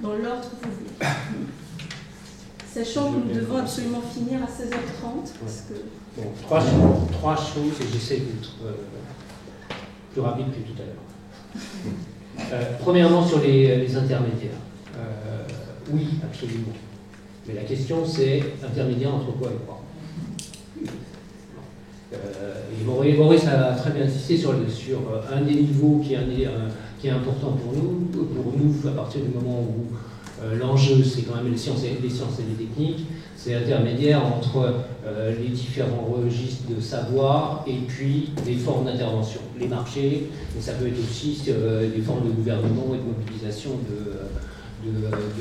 dans l'ordre que vous voulez. Sachant que nous devons absolument finir à 16h30, parce que... Bon, trois choses, et j'essaie d'être plus rapide que tout à l'heure. Premièrement, sur les intermédiaires. Oui, absolument. Mais la question, c'est intermédiaire entre quoi et quoi. Et Maurice a très bien insisté sur un des niveaux qui est important pour nous, à partir du moment où l'enjeu, c'est quand même les sciences et les techniques, c'est intermédiaire entre les différents registres de savoir et puis des formes d'intervention. Les marchés, mais ça peut être aussi des formes de gouvernement et de mobilisation de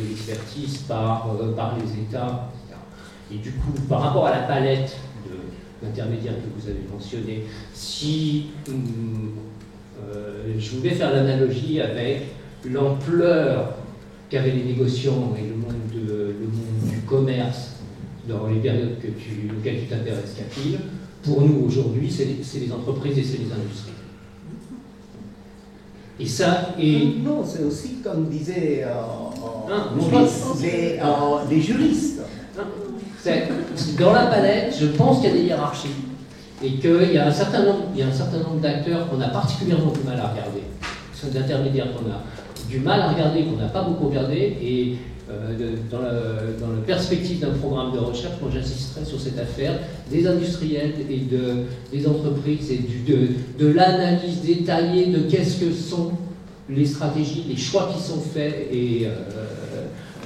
l'expertise par les États, etc. Et du coup, par rapport à la palette d'intermédiaires que vous avez mentionné, si je voulais faire l'analogie avec l'ampleur qu'avaient les négociants et le monde du commerce dans les périodes auxquelles tu t'intéresses, Capile, pour nous aujourd'hui, c'est les entreprises et c'est les industries. Et ça, non, c'est aussi comme disaient les juristes. Dans la palette, je pense qu'il y a des hiérarchies et qu'il y a un certain nombre d'acteurs qu'on a particulièrement du mal à regarder, d'intermédiaires qu'on a du mal à regarder, qu'on n'a pas beaucoup regardé, et dans la perspective d'un programme de recherche, moi j'insisterai sur cette affaire des industriels et des entreprises et de l'analyse détaillée de qu'est-ce que sont les stratégies, les choix qui sont faits et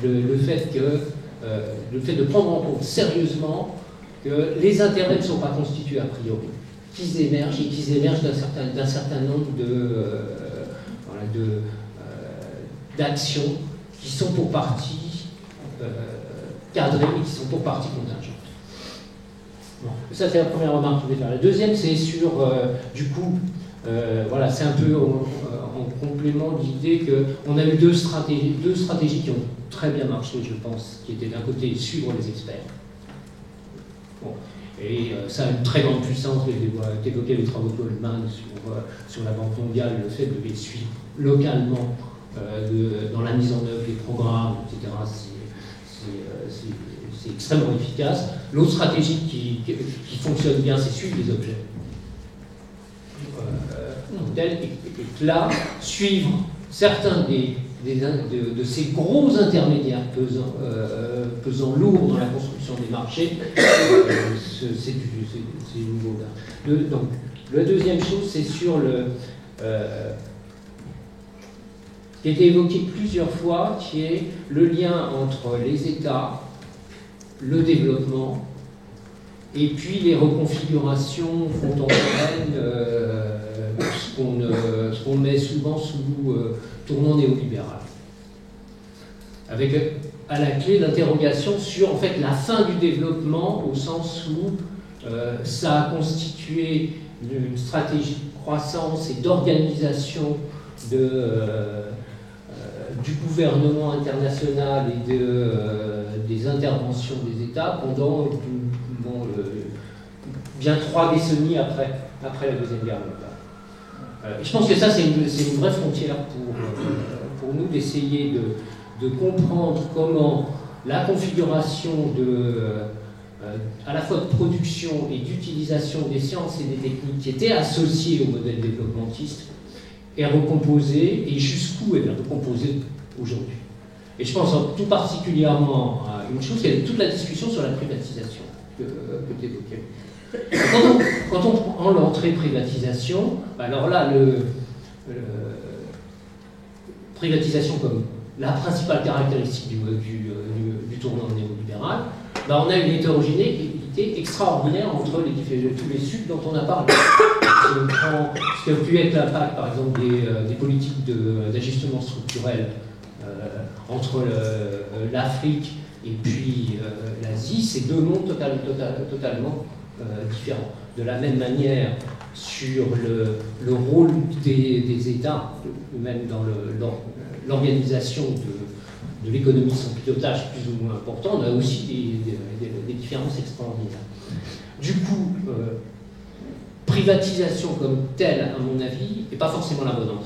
le fait de prendre en compte sérieusement que les intérêts ne sont pas constitués a priori, qu'ils émergent et qu'ils émergent d'un certain nombre d'actions qui sont pour partie cadrées et qui sont pour partie contingentes. Bon, ça c'est la première remarque que je voulais faire. La deuxième c'est sur, du coup, voilà, c'est un peu en complément de l'idée qu'on a eu deux stratégies qui ont très bien marché, je pense, qui étaient d'un côté suivre les experts. Bon. Et ça a une très grande puissance, d'évoquer les travaux de Goldman sur la Banque mondiale, le fait de les suivre localement dans la mise en œuvre des programmes, etc. C'est extrêmement efficace. L'autre stratégie qui fonctionne bien, c'est suivre les objets. Et là, suivre certains de ces gros intermédiaires pesant lourd dans la construction des marchés, c'est nouveau. Donc, la deuxième chose, c'est sur qui a été évoqué plusieurs fois, qui est le lien entre les États, le développement, et puis les reconfigurations contemporaines, ce qu'on met souvent sous tournant néolibéral. Avec à la clé l'interrogation sur en fait la fin du développement, au sens où ça a constitué une stratégie de croissance et d'organisation du gouvernement international et des interventions des États pendant bien 3 décennies après la Deuxième Guerre mondiale. Je pense que ça, c'est une vraie frontière pour nous d'essayer de comprendre comment la configuration à la fois de production et d'utilisation des sciences et des techniques qui étaient associées au modèle développementiste est recomposée et jusqu'où elle est recomposée aujourd'hui. Et je pense tout particulièrement à une chose, c'est toute la discussion sur la privatisation que tu évoquais. Quand on prend l'entrée privatisation, alors là, privatisation comme la principale caractéristique du tournant néolibéral, on a une hétérogénéité extraordinaire entre tous les cycles dont on a parlé. on prend ce qui a pu être l'impact, par exemple, des politiques d'ajustement structurel entre l'Afrique et puis l'Asie, c'est deux mondes totalement différents. De la même manière, sur le rôle des États, même dans l'organisation de l'économie, son pilotage plus ou moins important, on a aussi des différences extraordinaires. Du coup, privatisation comme telle, à mon avis, n'est pas forcément la bonne entrée.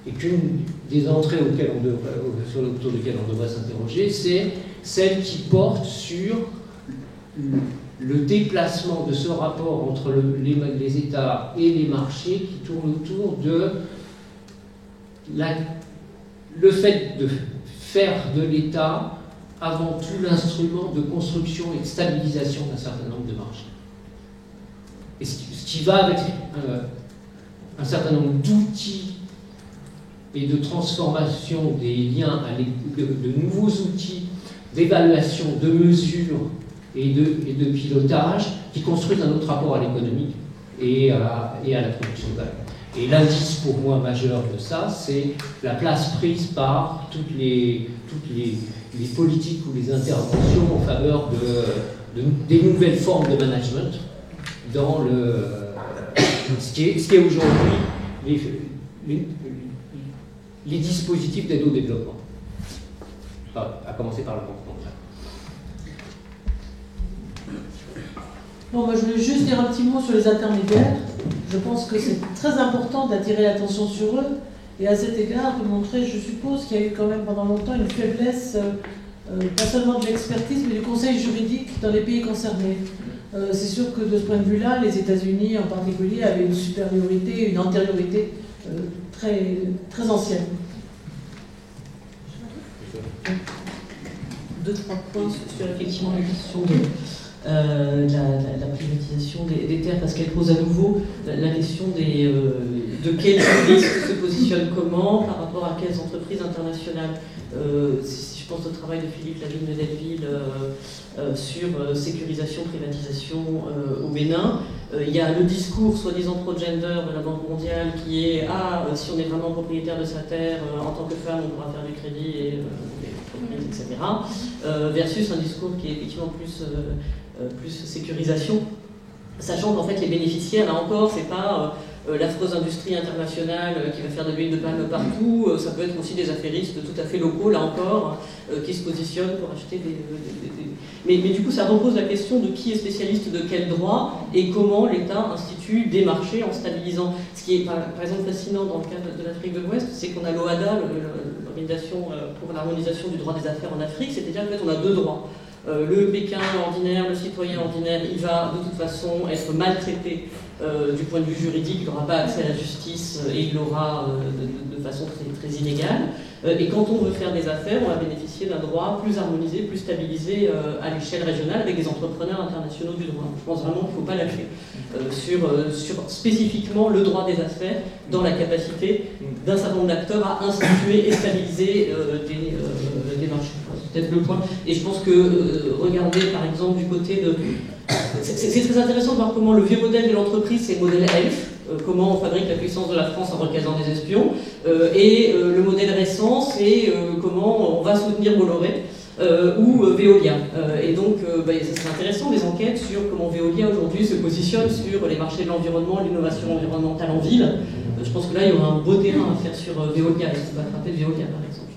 Et qu'une des entrées autour desquelles on devrait s'interroger, c'est celle qui porte sur le déplacement de ce rapport entre les États et les marchés qui tourne autour de le fait de faire de l'État avant tout l'instrument de construction et de stabilisation d'un certain nombre de marchés. Et ce qui va avec un certain nombre d'outils et de transformation des liens, de nouveaux outils d'évaluation, de mesure et de pilotage qui construisent un autre rapport à l'économie et à la production de valeur. Et l'indice pour moi majeur de ça, c'est la place prise par toutes les politiques ou les interventions en faveur des nouvelles formes de management dans ce qui est aujourd'hui les dispositifs d'aide au développement. À commencer par le banque mondiale. Bon, moi je voulais juste dire un petit mot sur les intermédiaires. Je pense que c'est très important d'attirer l'attention sur eux et à cet égard de montrer, je suppose qu'il y a eu quand même pendant longtemps une faiblesse, pas seulement de l'expertise, mais du conseil juridique dans les pays concernés. C'est sûr que de ce point de vue-là, les États-Unis en particulier avaient une supériorité, une antériorité très, très ancienne. Deux, trois points sur effectivement la question de la privatisation des terres, parce qu'elle pose à nouveau la question de quels risques se positionnent comment par rapport à quelles entreprises internationales. Si je pense au travail de Philippe Lavigne de Delville sur sécurisation, privatisation au Bénin, il y a le discours soi-disant pro-gender de la Banque mondiale qui est si on est vraiment propriétaire de sa terre, en tant que femme on pourra faire du crédit et etc. Versus un discours qui est effectivement plus sécurisation, sachant qu'en fait les bénéficiaires, là encore, c'est pas l'affreuse industrie internationale qui va faire de l'huile de palme partout, ça peut être aussi des affairistes tout à fait locaux, là encore, qui se positionnent pour acheter Mais du coup, ça repose la question de qui est spécialiste de quel droit et comment l'État institue des marchés en stabilisant. Ce qui est par exemple fascinant dans le cas de l'Afrique de l'Ouest, c'est qu'on a l'OHADA, l'Organisation pour l'harmonisation du droit des affaires en Afrique, c'est-à-dire qu'en fait on a deux droits. Le Pékin ordinaire, le citoyen ordinaire, il va de toute façon être maltraité du point de vue juridique, il n'aura pas accès à la justice et il l'aura de façon très, très inégale. Et quand on veut faire des affaires, on va bénéficier d'un droit plus harmonisé, plus stabilisé à l'échelle régionale avec des entrepreneurs internationaux du droit. Je pense vraiment qu'il ne faut pas lâcher sur spécifiquement le droit des affaires dans la capacité d'un certain nombre d'acteurs à instituer et stabiliser des marchés. C'est peut-être le point. Et je pense que regardez par exemple du côté de... C'est très intéressant de voir comment le vieux modèle de l'entreprise, c'est le modèle ELF, comment on fabrique la puissance de la France en recalant des espions, et le modèle récent, c'est comment on va soutenir Bolloré ou Veolia. Et donc, c'est intéressant des enquêtes sur comment Veolia aujourd'hui se positionne sur les marchés de l'environnement, l'innovation environnementale en ville. Je pense que là, il y aura un beau terrain à faire sur Veolia, et on va attraper de Veolia par exemple.